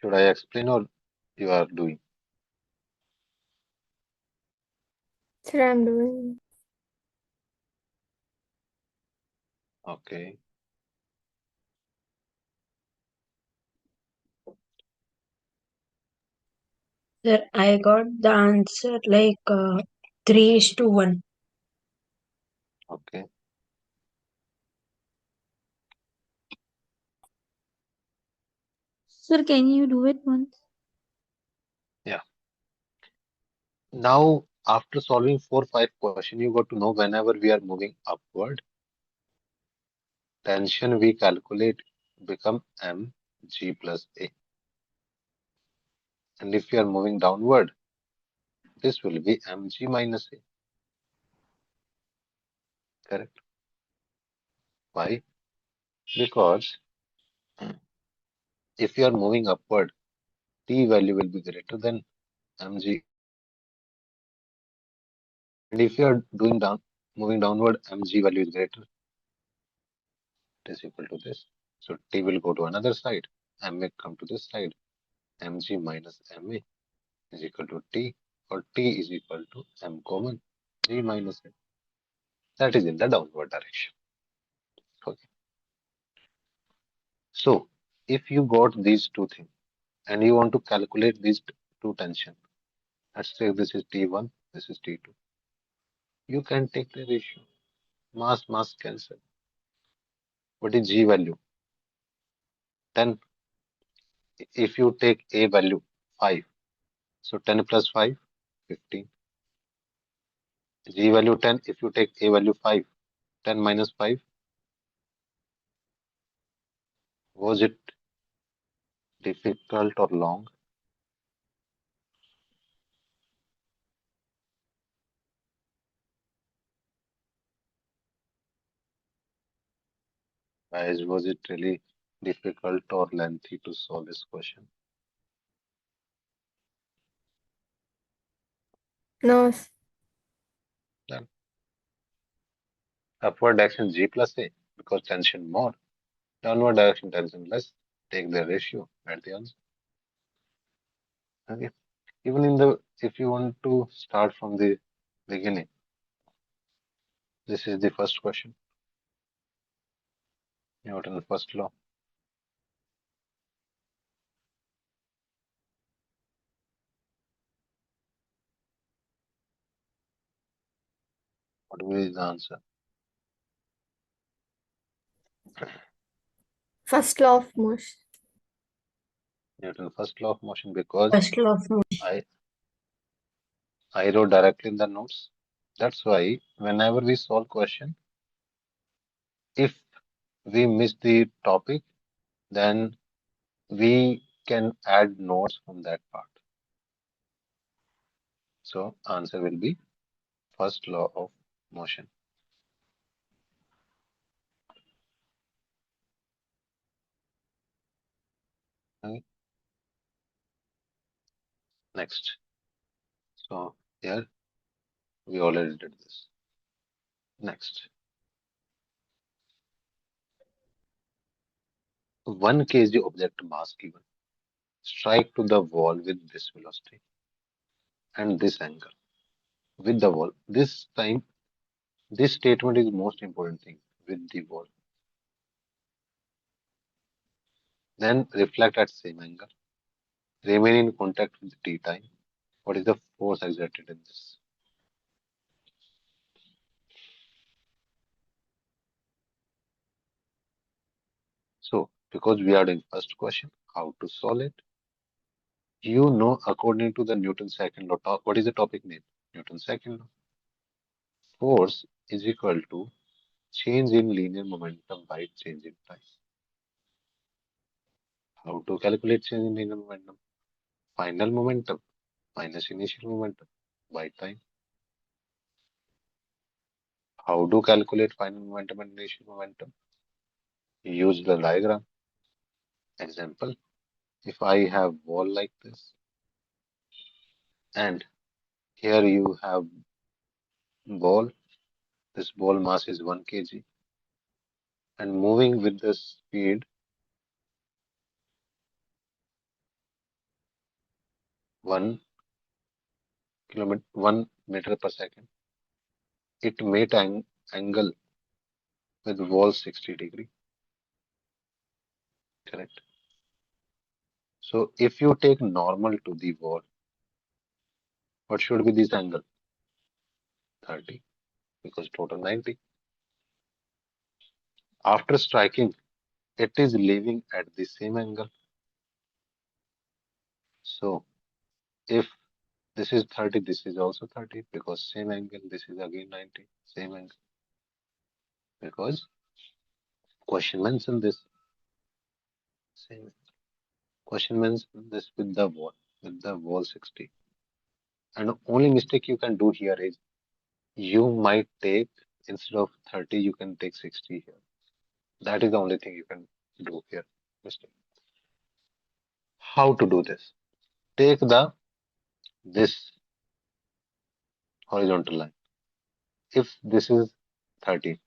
Should I explain or you are doing? Sir, I'm doing. Okay. Sir, I got the answer like 3:1. Okay. Sir, can you do it once? Yeah. Now, after solving 4, 5 questions, you got to know whenever we are moving upward, tension we calculate become mg plus a. And if you are moving downward, this will be mg minus a. Correct? Why? Because if you are moving upward, t value will be greater than mg. And if you are moving downward, mg value is greater. It is equal to this. So t will go to another side. M may come to this side. Mg minus ma is equal to t, or t is equal to m common g minus m. That is in the downward direction. Okay. So if you got these two things and you want to calculate these two tension, let's say this is T1, this is T2. You can take the ratio. Mass cancel. What is G value? 10. If you take A value 5, so 10 plus 5, 15. G value 10, if you take A value 5, 10 minus 5, was it difficult or long? Guys, was it really difficult or lengthy to solve this question? No. Then upward direction G plus A because tension more. Downward direction tension less. Take the ratio at the answer. Okay. Even if you want to start from the beginning, this is the first question. Newton's first law. What will be the answer? First law of motion. Newton's first law of motion because First law of motion. I I wrote directly in the notes. That's why whenever we solve question, if we miss the topic, then we can add notes from that part. So answer will be first law of motion. Okay. Next. So here we already did this. Next. 1 kg object mass given. Strike to the wall with this velocity and this angle with the wall. This time, this statement is most important thing with the wall. Then reflect at same angle. Remain in contact with t time. What is the force exerted in this? So, because we are doing first question, how to solve it? You know, according to the Newton's second law, what is the topic name? Newton's second law. Force is equal to change in linear momentum by change in time. How to calculate change in linear momentum? Final momentum minus initial momentum by time. How to calculate final momentum and initial momentum? Use the diagram. Example, if I have wall like this and here you have ball, this ball mass is 1 kg and moving with the speed 1 meter per second. It made an angle with wall 60 degree. Correct. So if you take normal to the wall, what should be this angle? 30, because total 90. After striking, it is leaving at the same angle. So if this is 30, this is also 30, because same angle. This is again 90, same angle. Because question mentioned this. Same question mentioned this with the wall 60. And only mistake you can do here is you might take, instead of 30, you can take 60 here. That is the only thing you can do here. Mistake. How to do this? Take this horizontal line. If this is 30,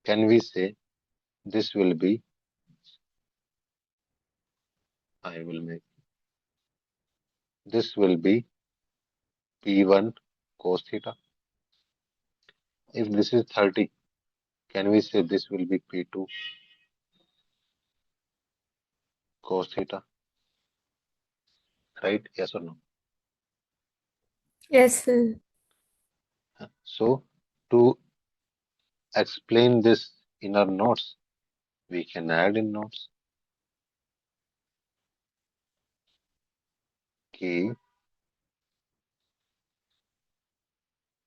can we say this will be, I will make, this will be P1 cos theta. If this is 30, can we say this will be P2 cos theta? Right? Yes or no? Yes, sir. So to explain this in our notes, we can add in notes. Okay.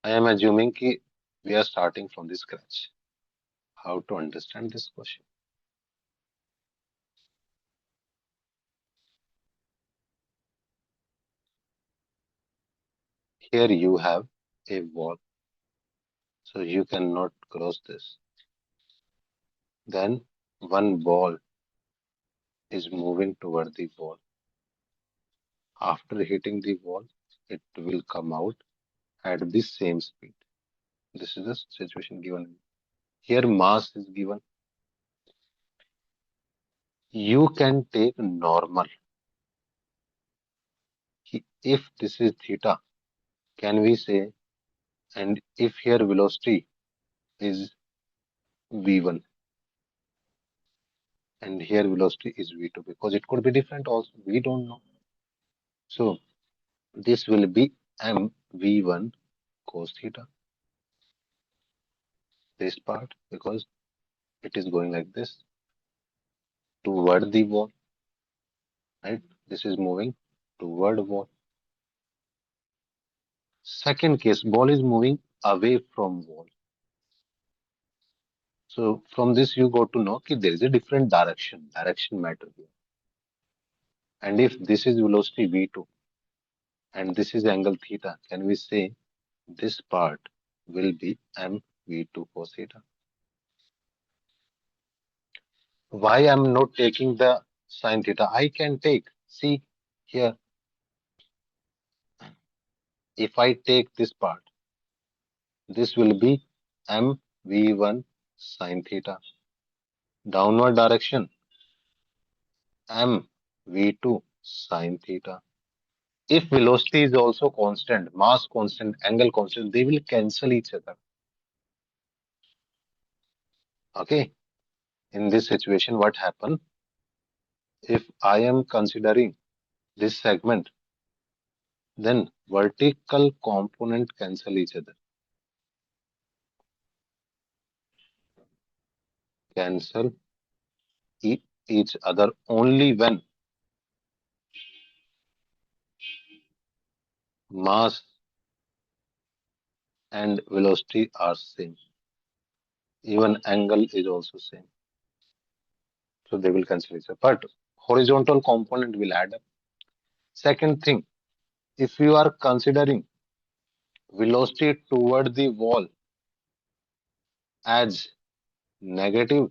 I am assuming कि we are starting from the scratch. How to understand this question? Here you have a wall, so you cannot cross this. Then one ball is moving toward the wall. After hitting the wall, it will come out at the same speed. This is the situation given. Here mass is given. You can take normal. If this is theta, can we say, and if here velocity is v1 and here velocity is v2, because it could be different also, we don't know. So this will be mv1 cos theta, this part, because it is going like this toward the wall, right? This is moving toward wall. Second case, ball is moving away from wall. So from this you got to know that there is a different direction. Direction matter here. And if this is velocity v2 and this is angle theta, can we say this part will be mv2 cos theta? Why I'm not taking the sin theta? I can take, see here, if I take this part, this will be mv1 sin theta. Downward direction, mv2 sin theta. If velocity is also constant, mass constant, angle constant, they will cancel each other. Okay. In this situation, what happen? If I am considering this segment, then vertical component cancel each other. Cancel each other only when mass and velocity are same. Even angle is also same. So they will cancel each other. But horizontal component will add up. Second thing, if you are considering velocity toward the wall as negative,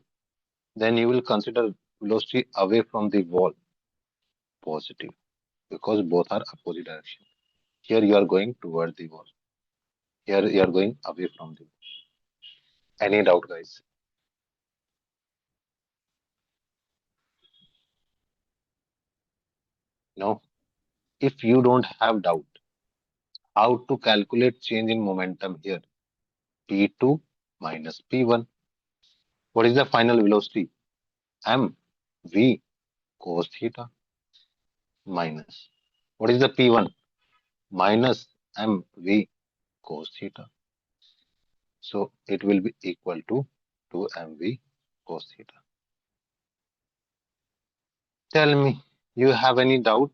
then you will consider velocity away from the wall positive, because both are opposite direction. Here you are going toward the wall. Here you are going away from the wall. Any doubt, guys? No? If you don't have doubt, how to calculate change in momentum here? P2 minus P1. What is the final velocity? mv cos theta minus. What is the P1? Minus mv cos theta. So it will be equal to 2mv cos theta. Tell me, you have any doubt?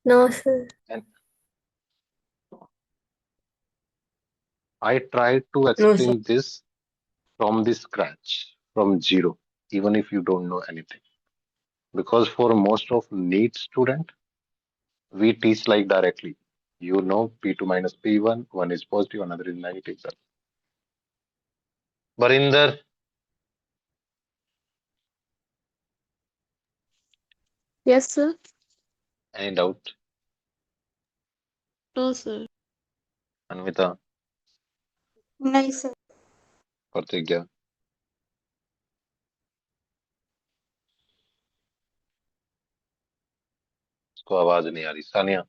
No, sir. And I tried to No, sir. explain this from the scratch, from zero, even if you don't know anything. Because for most of NEET student, we teach like directly. You know P2 minus P1, one is positive, another is negative. Barinder, Yes, sir. any doubt? No, sir. Anvita, नहीं sir. Karthikya, इसको आवाज नहीं आ रही. Sania,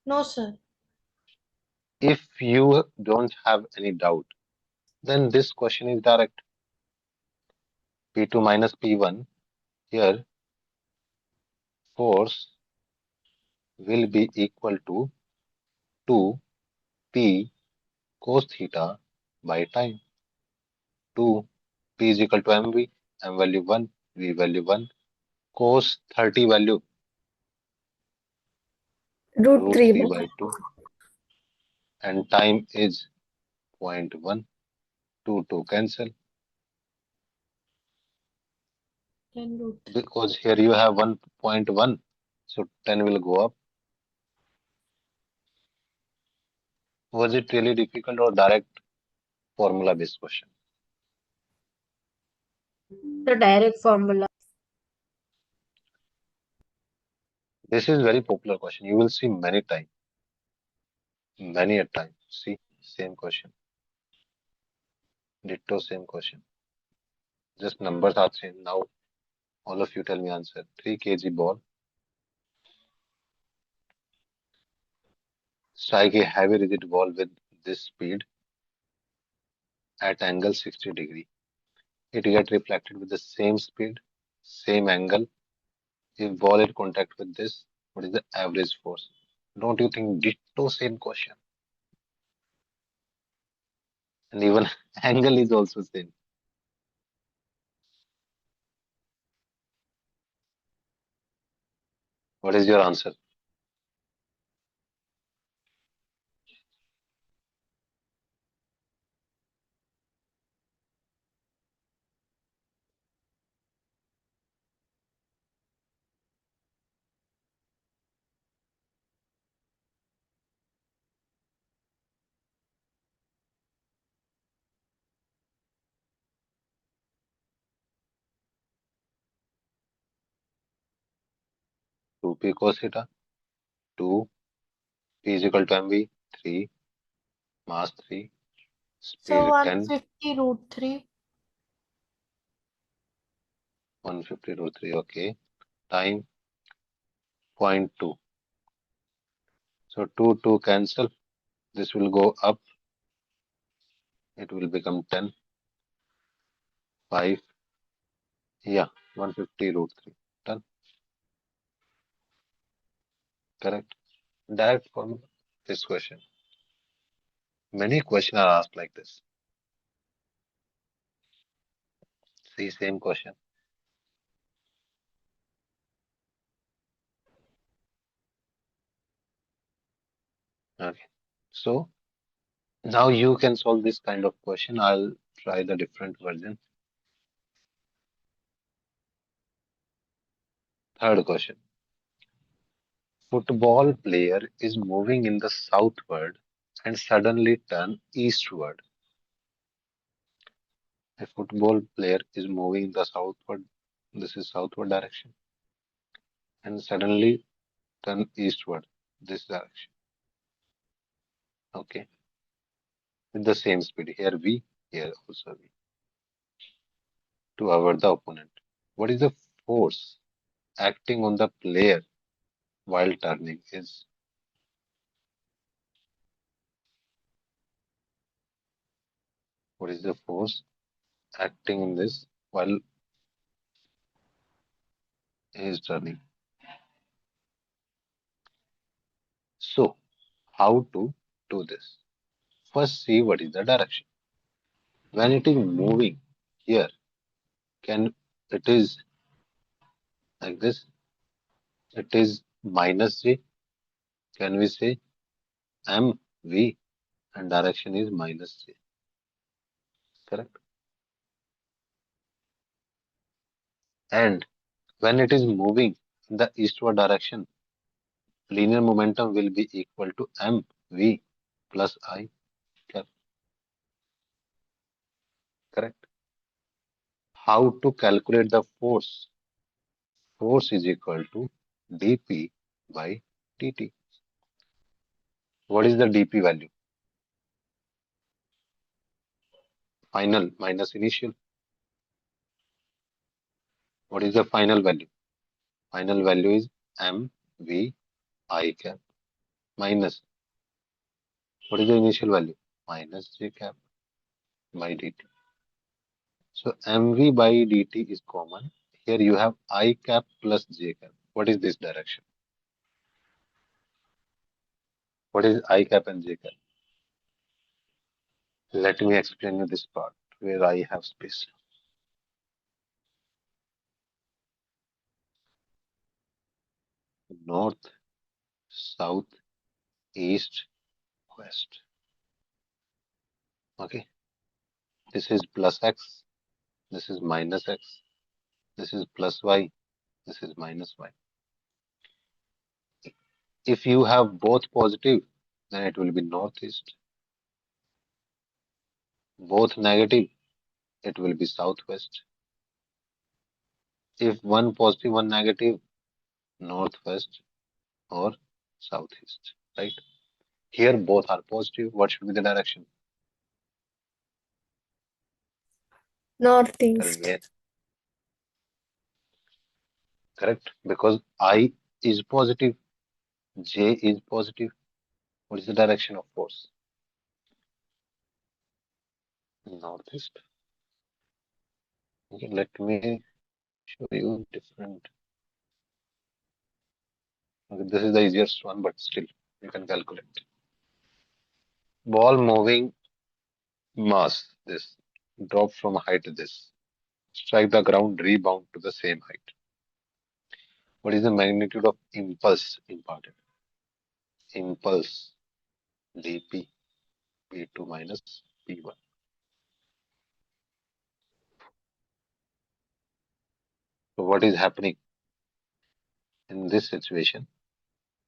no sir. if you don't have any doubt, then this question is direct. P2 minus P1, here force will be equal to 2p cos theta by time. 2 p is equal to mv, m value 1, v value 1, cos 30 value Root root 3 3 by. by 2, and time is 0.1. 2 cancel, 10 root 3. because here you have 1.1, so 10 will go up. Was it really difficult or direct formula based question? The direct formula. This is very popular question. You will see many times, many a time. See, same question, ditto same question. Just numbers are changed. Now all of you tell me answer. 3 kg ball, strike a heavy rigid ball with this speed at angle 60 degree. It get reflected with the same speed, same angle. If ball in contact with this, what is the average force? Don't you think ditto same question? And even angle is also same. What is your answer? Two p cos theta. 2 p is equal to mv. 3 mass 3 So speed 10. 150 root 3. 150 root 3. Okay. Time 0.2. So 2 cancel. This will go up. It will become 10. 5. Yeah. 150 root 3. Done. Correct. Direct formula. This question. Many questions are asked like this. See, same question. Okay. So now you can solve this kind of question. I'll try the different version. Third question. Football player is moving in the southward and suddenly turn eastward. A football player is moving in the southward. This is southward direction, and suddenly turn eastward. This direction. Okay. With the same speed. Here V, here also V. To avoid the opponent. What is the force acting on the player while turning is. What is the force acting on this while he is turning? So, how to do this? First, see what is the direction. When it is moving here, can it is like this? It is minus j. Can we say mv and direction is minus j? Correct. And when it is moving in the eastward direction, linear momentum will be equal to mv plus I cap. Correct. How to calculate the force? Force is equal to dp by dt. What is the dp value? Final minus initial. What is the final value? Final value is mv I cap minus. What is the initial value? Minus j cap by dt. So mv by dt is common. Here you have I cap plus j cap. What is this direction? What is I cap and j cap? Let me explain you this part where I have space. North, south, east, west. Okay. This is plus x. This is minus x. This is plus y. This is minus y. If you have both positive, then it will be northeast. Both negative, it will be southwest. If one positive, one negative, northwest or southeast, right? Here both are positive. What should be the direction? Tell Northeast. me. Correct? Because I is positive, J is positive. What is the direction of force? Northeast. Okay, let me show you different. Okay, this is the easiest one, but still you can calculate. Ball moving mass, this drop from height this. Strike the ground, rebound to the same height. What is the magnitude of impulse imparted? Impulse dp p2 minus p1. So what is happening in this situation?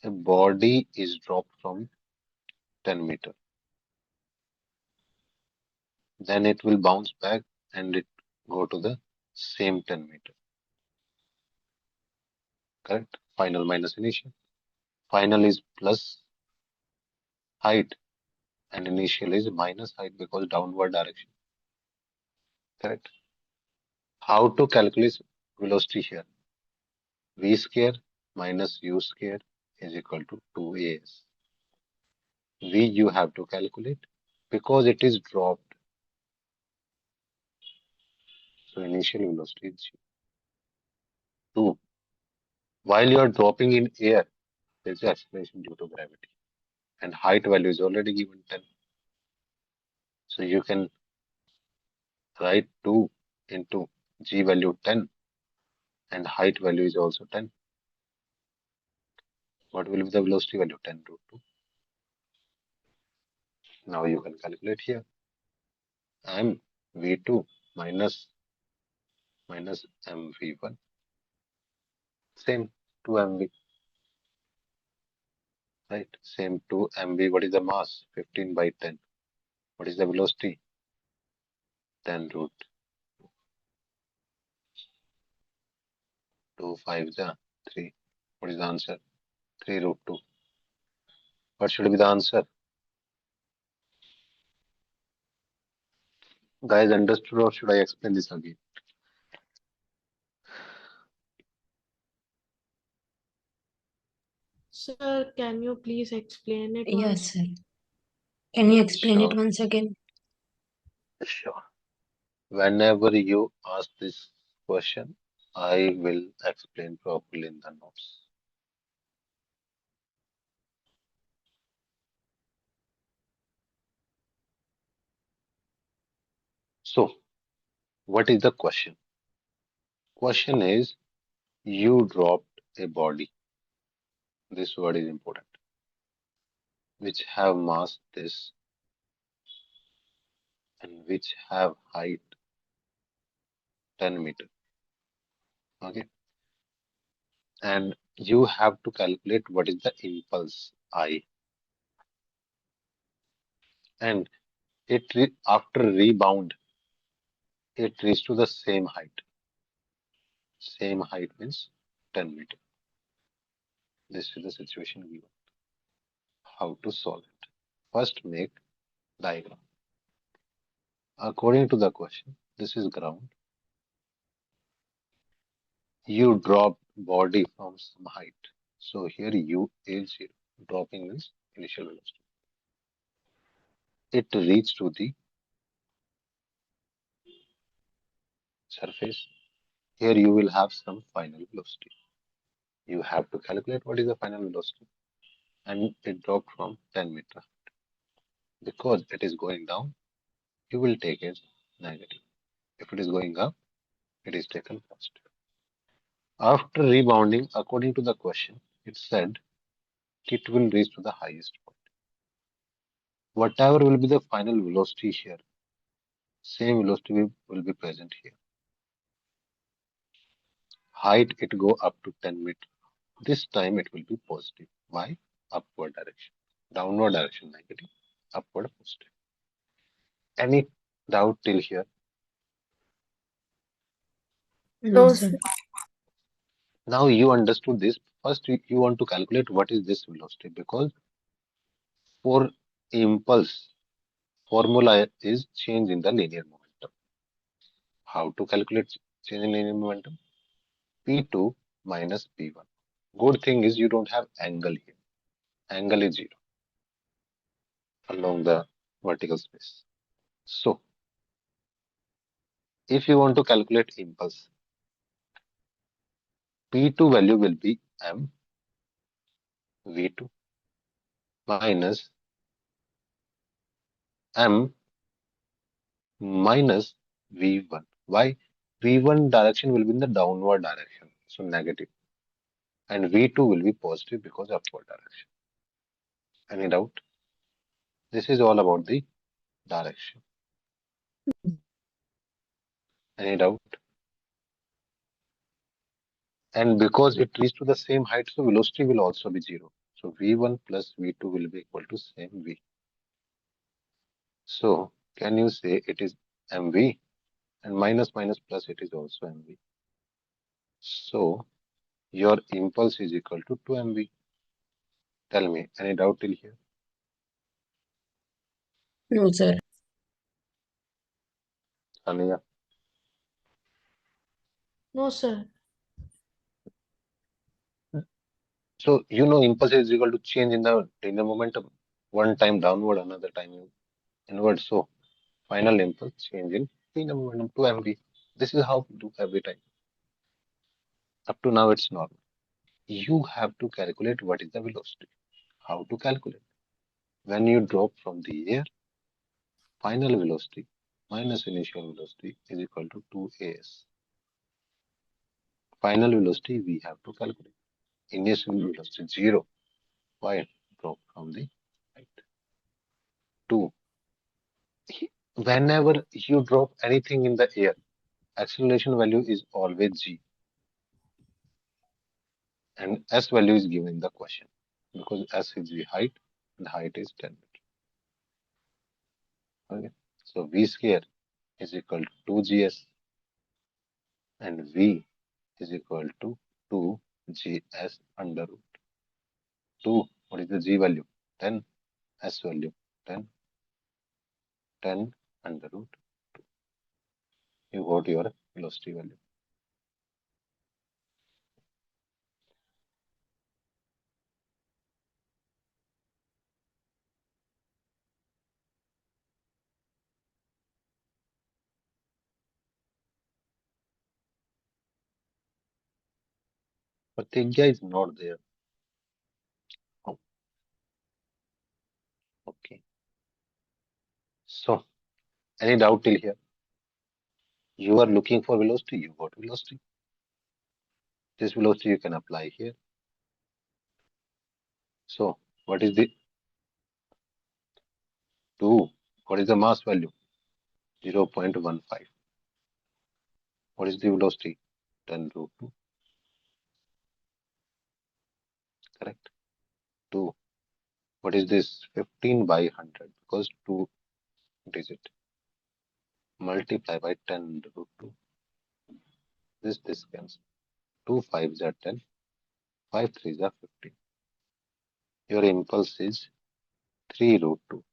A body is dropped from 10 meter. Then it will bounce back and it go to the same 10 meter. Correct? Final minus initial. Final is plus height and initial is minus height because downward direction. Correct? How to calculate velocity here? V square minus u square is equal to 2as. V you have to calculate because it is dropped. So initial velocity is 2. While you are dropping in air, there is acceleration due to gravity. And height value is already given 10. So you can write 2 into g value 10 and height value is also 10. What will be the velocity value? 10 root 2. Now you can calculate here. M V2 minus mv1. Same 2mv, right? Same 2mv. What is the mass? 15 by 10. What is the velocity? 10 root 2, 5 the 3. What is the answer? 3 root 2. What should be the answer? Guys, understood or should I explain this again? Sir, can you please explain it Yes, once? sir. Can you explain it Sure, once again? sure. Whenever you ask this question, I will explain properly in the notes. So, what is the question? Question is, you dropped a body. This word is important, which have mass this and which have height 10 meter. Okay, and you have to calculate what is the impulse I, and after rebound, it reached to the same height. Same height means 10 meter. This is the situation given. How to solve it? First, make diagram. According to the question, this is ground. You drop body from some height. So here U is 0. Dropping means initial velocity. It reaches to the surface. Here you will have some final velocity. You have to calculate what is the final velocity. And it dropped from 10 meter. Because it is going down, you will take it negative. If it is going up, it is taken positive. After rebounding, according to the question, it said it will reach to the highest point. Whatever will be the final velocity here, same velocity will be present here. Height, it go up to 10 meters. This time it will be positive. Why? Upward direction. Downward direction negative, upward positive. Any doubt till here? No, No, sir. sir. Now you understood this. First, you want to calculate what is this velocity, because for impulse, formula is change in the linear momentum. How to calculate change in linear momentum? P2 minus P1. Good thing is you don't have angle here. Angle is 0 along the vertical space. So, if you want to calculate impulse, P2 value will be M V2 minus M minus V1. Why? V1 direction will be in the downward direction, so negative, and V2 will be positive because upward direction. Any doubt? This is all about the direction. Any doubt? And because it reaches to the same height, so velocity will also be 0. So V1 plus V2 will be equal to same V. So can you say it is mv, and minus minus plus it is also mv. So your impulse is equal to 2 mv. Tell me, any doubt till here? No, sir. Tanya? No, sir. So you know impulse is equal to change in the linear momentum. One time downward, another time inward. So final impulse change in linear momentum 2 mv. This is how we do every time. Up to now it's normal. You have to calculate what is the velocity. How to calculate? When you drop from the air, final velocity minus initial velocity is equal to 2as. Final velocity we have to calculate. Initial velocity 0. Why? Drop from the height. 2. Whenever you drop anything in the air, acceleration value is always g, and s value is given in the question, because s is the height and height is 10 meters. Okay. So v square is equal to 2gs, and v is equal to 2gs under root 2. What is the g value? 10. S value 10. 10 under root. You got your velocity value. Pratigya is not there. Oh, okay. So, any doubt till here? You are looking for velocity, you got velocity. This velocity you can apply here. So, what is the 2? What is the mass value? 0.15. What is the velocity? 10 root 2. Correct. 2. What is this? 15 by 100 because 2 digit. Multiply by 10 root 2. This cancels. 2 5s are 10. 5 3s are 15. Your impulse is 3 root 2.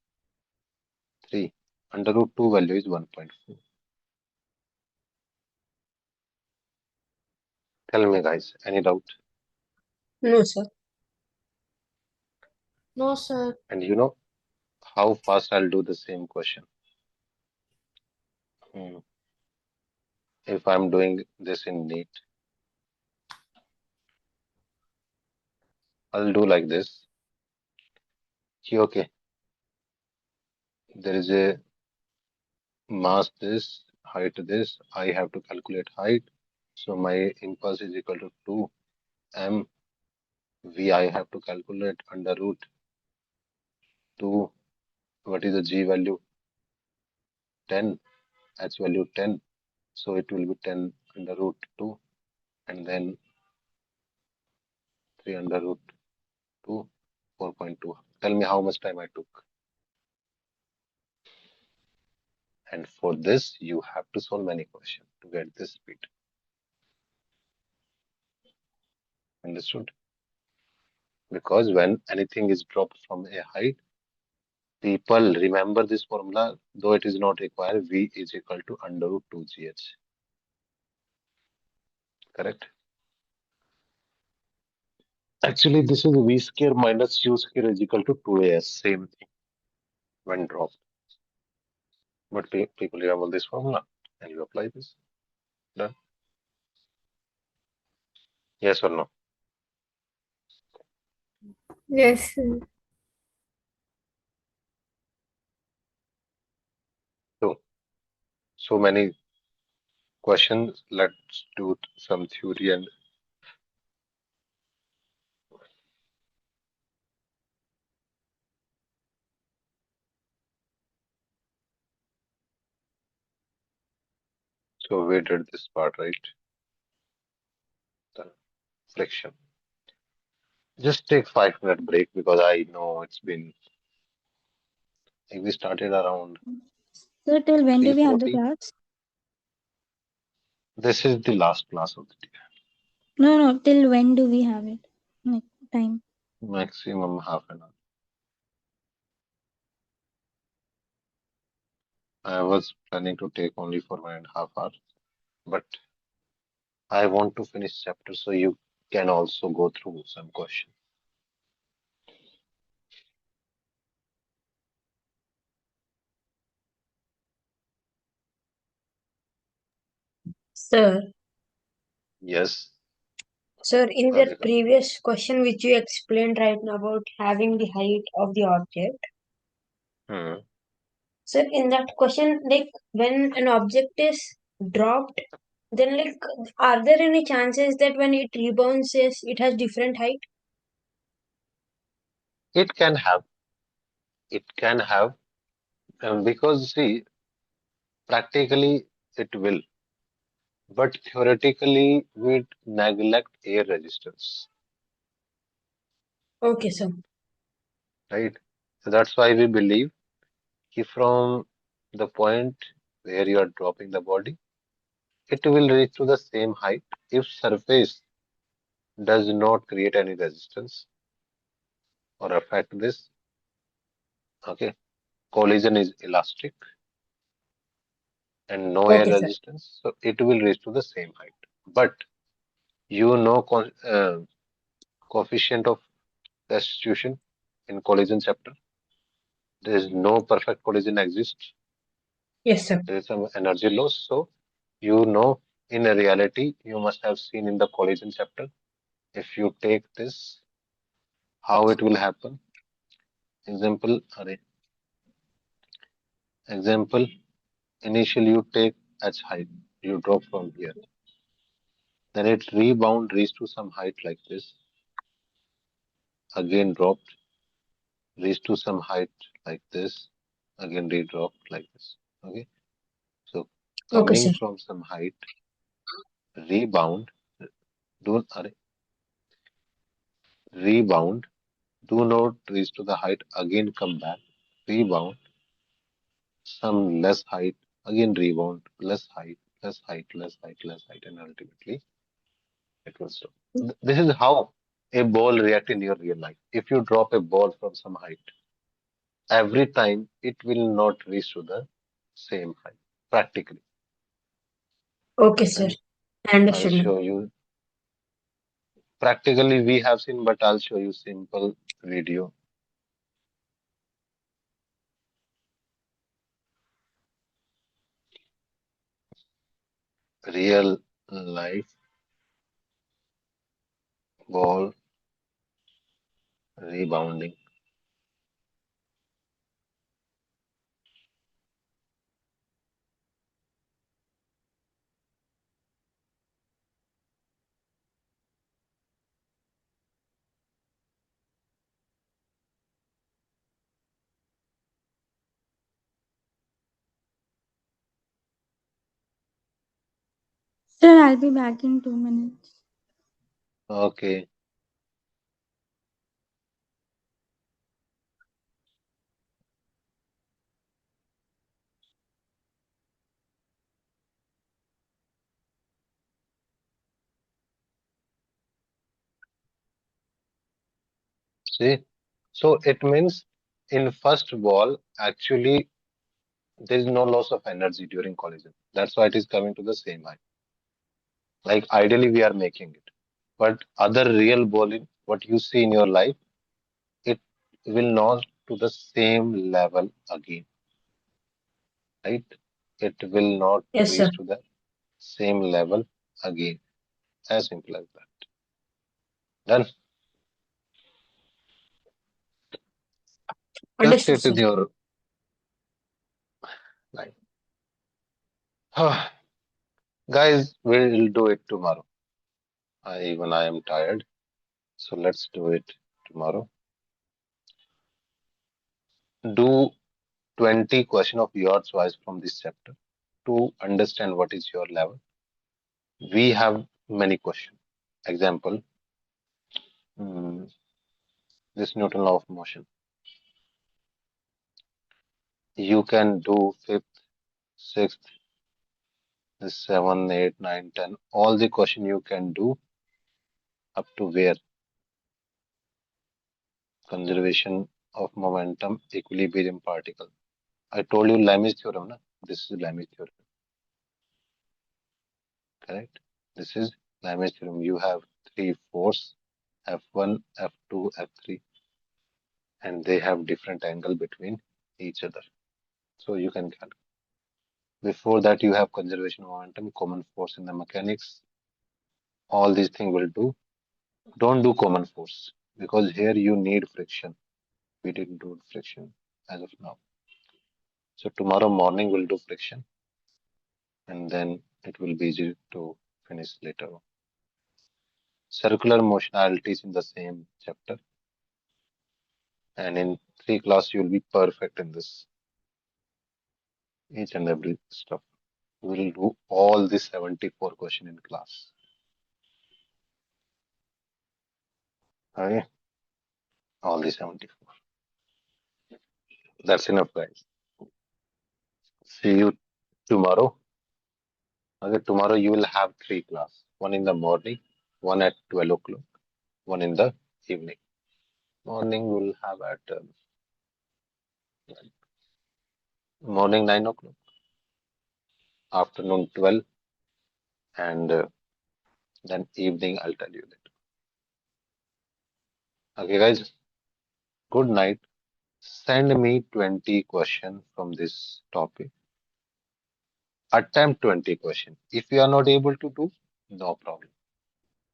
3. Under root 2 value is 1.4. Tell me guys, any doubt? No, sir. No, sir. And you know how fast I'll do the same question. Hmm. If I'm doing this in NEET, I'll do like this. Okay, there is a mass this, height this. I have to calculate height. So my impulse is equal to 2 m v. I have to calculate under root 2. What is the g value? 10. H value 10. So it will be 10 under root 2 and then 3 under root 2, 4.2. Tell me how much time I took. And for this, you have to solve many questions to get this speed. Understood? Because when anything is dropped from a height, people remember this formula, though it is not required. V is equal to under root 2gh. Correct? Actually, this is V square minus U square is equal to 2as. Same thing when dropped. But people remember this formula and you apply this. Done. Yes or no? Yes, sir. So many questions. Let's do some theory and so we did this part, right? The friction. Just take 5 minute break because I know it's been like we started around So till when do we have the 3:40. class? This is the last class of the day. No, no. Till when do we have it? Like time. Maximum half an hour. I was planning to take only for 1.5 hours, but I want to finish chapter so you can also go through some questions. Sir, Yes, sir, in the Radhika. previous question which you explained right now about having the height of the object, Hmm. sir, in that question, like when an object is dropped, then like are there any chances that when it rebounds, yes, it has different height? It can have, because see, practically it will, but theoretically we neglect air resistance, Okay, sir. right? So that's why we believe if from the point where you are dropping the body, it will reach to the same height if surface does not create any resistance or affect this. Okay, collision is elastic and no air Okay, sir. resistance, so it will reach to the same height. But you know, coefficient of restitution in collision chapter. There is no perfect collision exists. Yes, sir. There is some energy loss. So you know, in a reality, you must have seen in the collision chapter. If you take this, how it will happen? Example, example, initially you take h height, you drop from here, then it rebound, reach to some height like this, again dropped, reach to some height like this, again re-dropped like this. Okay, so Okay, coming sir. from some height, rebound, do rebound, do not reach to the height, again come back, rebound, some less height, again rebound, less height, less height, less height, less height, and ultimately it will stop. This is how a ball react in your real life. If you drop a ball from some height, every time it will not reach to the same height, practically. Okay, sir. And I I'll understood now. show you. Practically, we have seen, but I'll show you simple video. Real life ball rebounding. Sir, I'll be back in 2 minutes. Okay. See, so it means in first ball, actually, there is no loss of energy during collision. That's why it is coming to the same height. Like ideally, we are making it. But other real bowling, what you see in your life, it will not to the same level again, right? It will not Yes, sir. reach to the same level again. As simple as that. Then just Understood, state sir. in your life. Guys, we'll do it tomorrow. Even I am tired, so let's do it tomorrow. Do 20 question of your choice from this chapter to understand what is your level. We have many questions. Example, mm, this Newton law of motion. You can do fifth, sixth, seven, eight, nine, 10. All the question you can do up to where conservation of momentum, equilibrium particle. I told you Lami's theorem, na? This is Lami's theorem, correct? This is Lami's theorem. You have three force, F1, F2, F3, and they have different angle between each other. So you can calculate. Before that, you have conservation of momentum, common force in the mechanics. All these things will do. Don't do common force because here you need friction. We didn't do friction as of now. So tomorrow morning we'll do friction and then it will be easy to finish later on. Circular motion I'll teach in the same chapter. And in 3 class you'll be perfect in this. Each and every stuff. We'll do all the 74 question in class. Okay? All the 74. That's enough, guys. See you tomorrow. Okay, tomorrow you will have 3 class. One in the morning, one at 12 o'clock, one in the evening. Morning we'll have at morning 9 o'clock, afternoon 12, and then evening I'll tell you that. Okay, guys, good night. Send me 20 questions from this topic. Attempt 20 questions. If you are not able to do, no problem.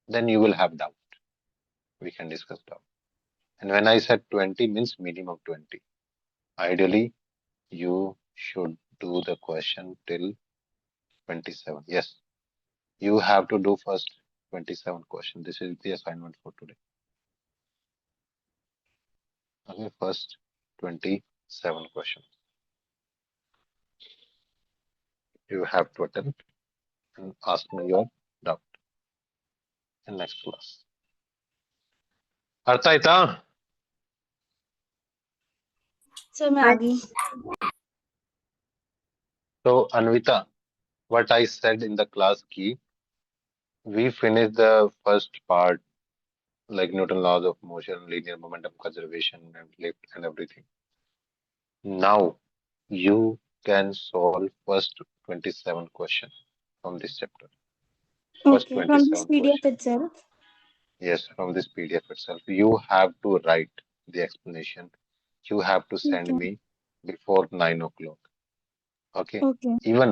Then you will have doubt. we can discuss doubt. And when I said 20 means minimum 20. Ideally, you should do the question till 27. Yes, you have to do first 27 question. This is the assignment for today. Okay, first 27 questions. You have to attempt and ask me your doubt in next class. ಅರ್ಥ ಆಯ್ತಾ? Sir मैं आ गई. So Anvita, what I said in the class key, we finished the first part like Newton laws of motion, linear momentum conservation, and lift and everything. Now you can solve first 27 questions from this chapter. First Okay, from this 27 PDF questions. itself. Yes, from this PDF itself. You have to write the explanation. You have to send Okay. me before 9 o'clock. Okay. Okay. Even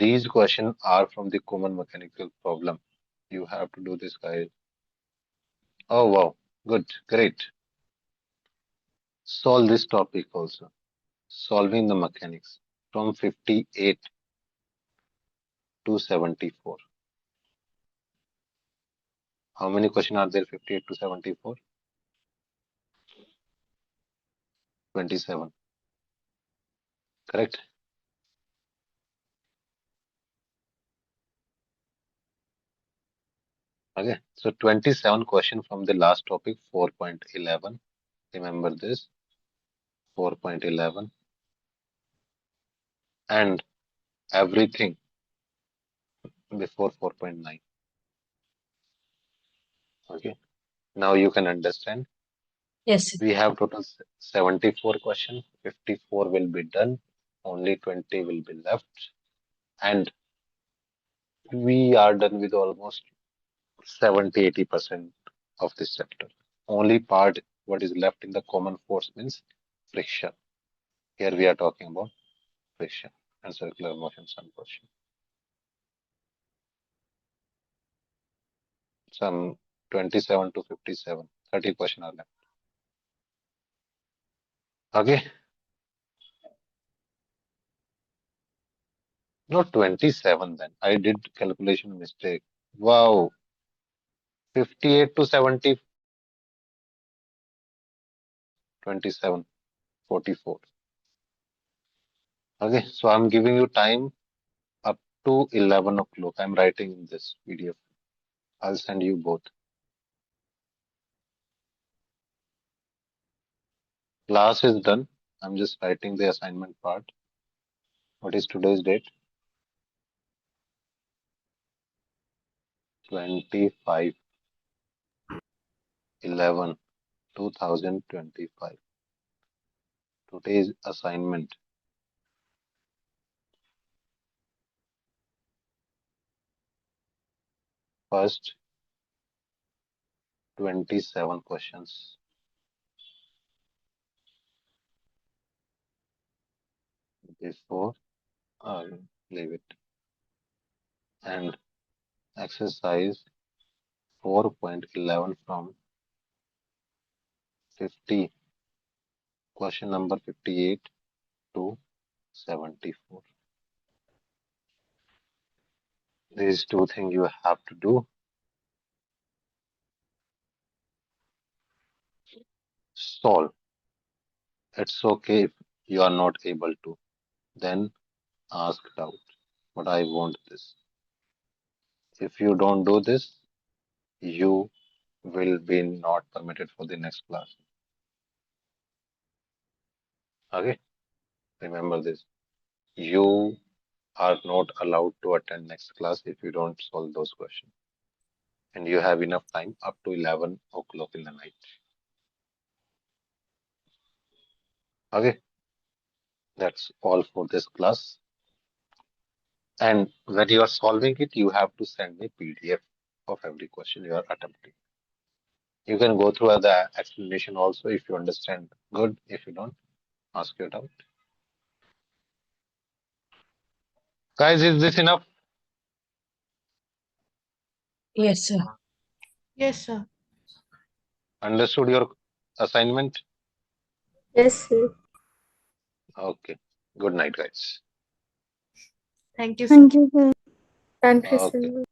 these questions are from the common mechanical problem. You have to do this, guys. Oh, wow. Good. Great. Solve this topic also. Solving the mechanics from 58 to 74. How many questions are there? 58 to 74? 27. Correct? Okay. So 27 question from the last topic, 4.11. Remember this, 4.11. And everything before 4.9. Okay. Now you can understand. Yes, sir. We have total 74 questions. 54 will be done. Only 20 will be left. And we are done with almost 70-80% of this chapter. Only part what is left in the common force means friction. Here we are talking about friction and circular motions and motion. Some 27 to 57, 30 questions are left. Okay. Not 27 then. I did calculation mistake. Wow. 58 to 70, 27, 44. Okay. So I'm giving you time up to 11 o'clock. I'm writing in this PDF. I'll send you both. Class is done. I'm just writing the assignment part. What is today's date? 25/11/2025. Today's assignment. First 27 questions. Before I'll leave it. And exercise 4.11 from 50, question number 58 to 74. These two things you have to do. Solve. It's okay if you are not able to. Then ask doubt. But I want this. If you don't do this, you will be not permitted for the next class. Okay? Remember this. You are not allowed to attend next class if you don't solve those questions. And you have enough time up to 11 o'clock in the night. Okay? That's all for this class. And when you are solving it, you have to send me PDF of every question you are attempting. You can go through the explanation also if you understand. Good. If you don't, ask your doubt. Guys, is this enough? Yes, sir. Yes, sir. Understood your assignment? Yes, sir. Okay. Good night, guys. Thank you, sir. Thank you, sir. Thank you, Okay. sir.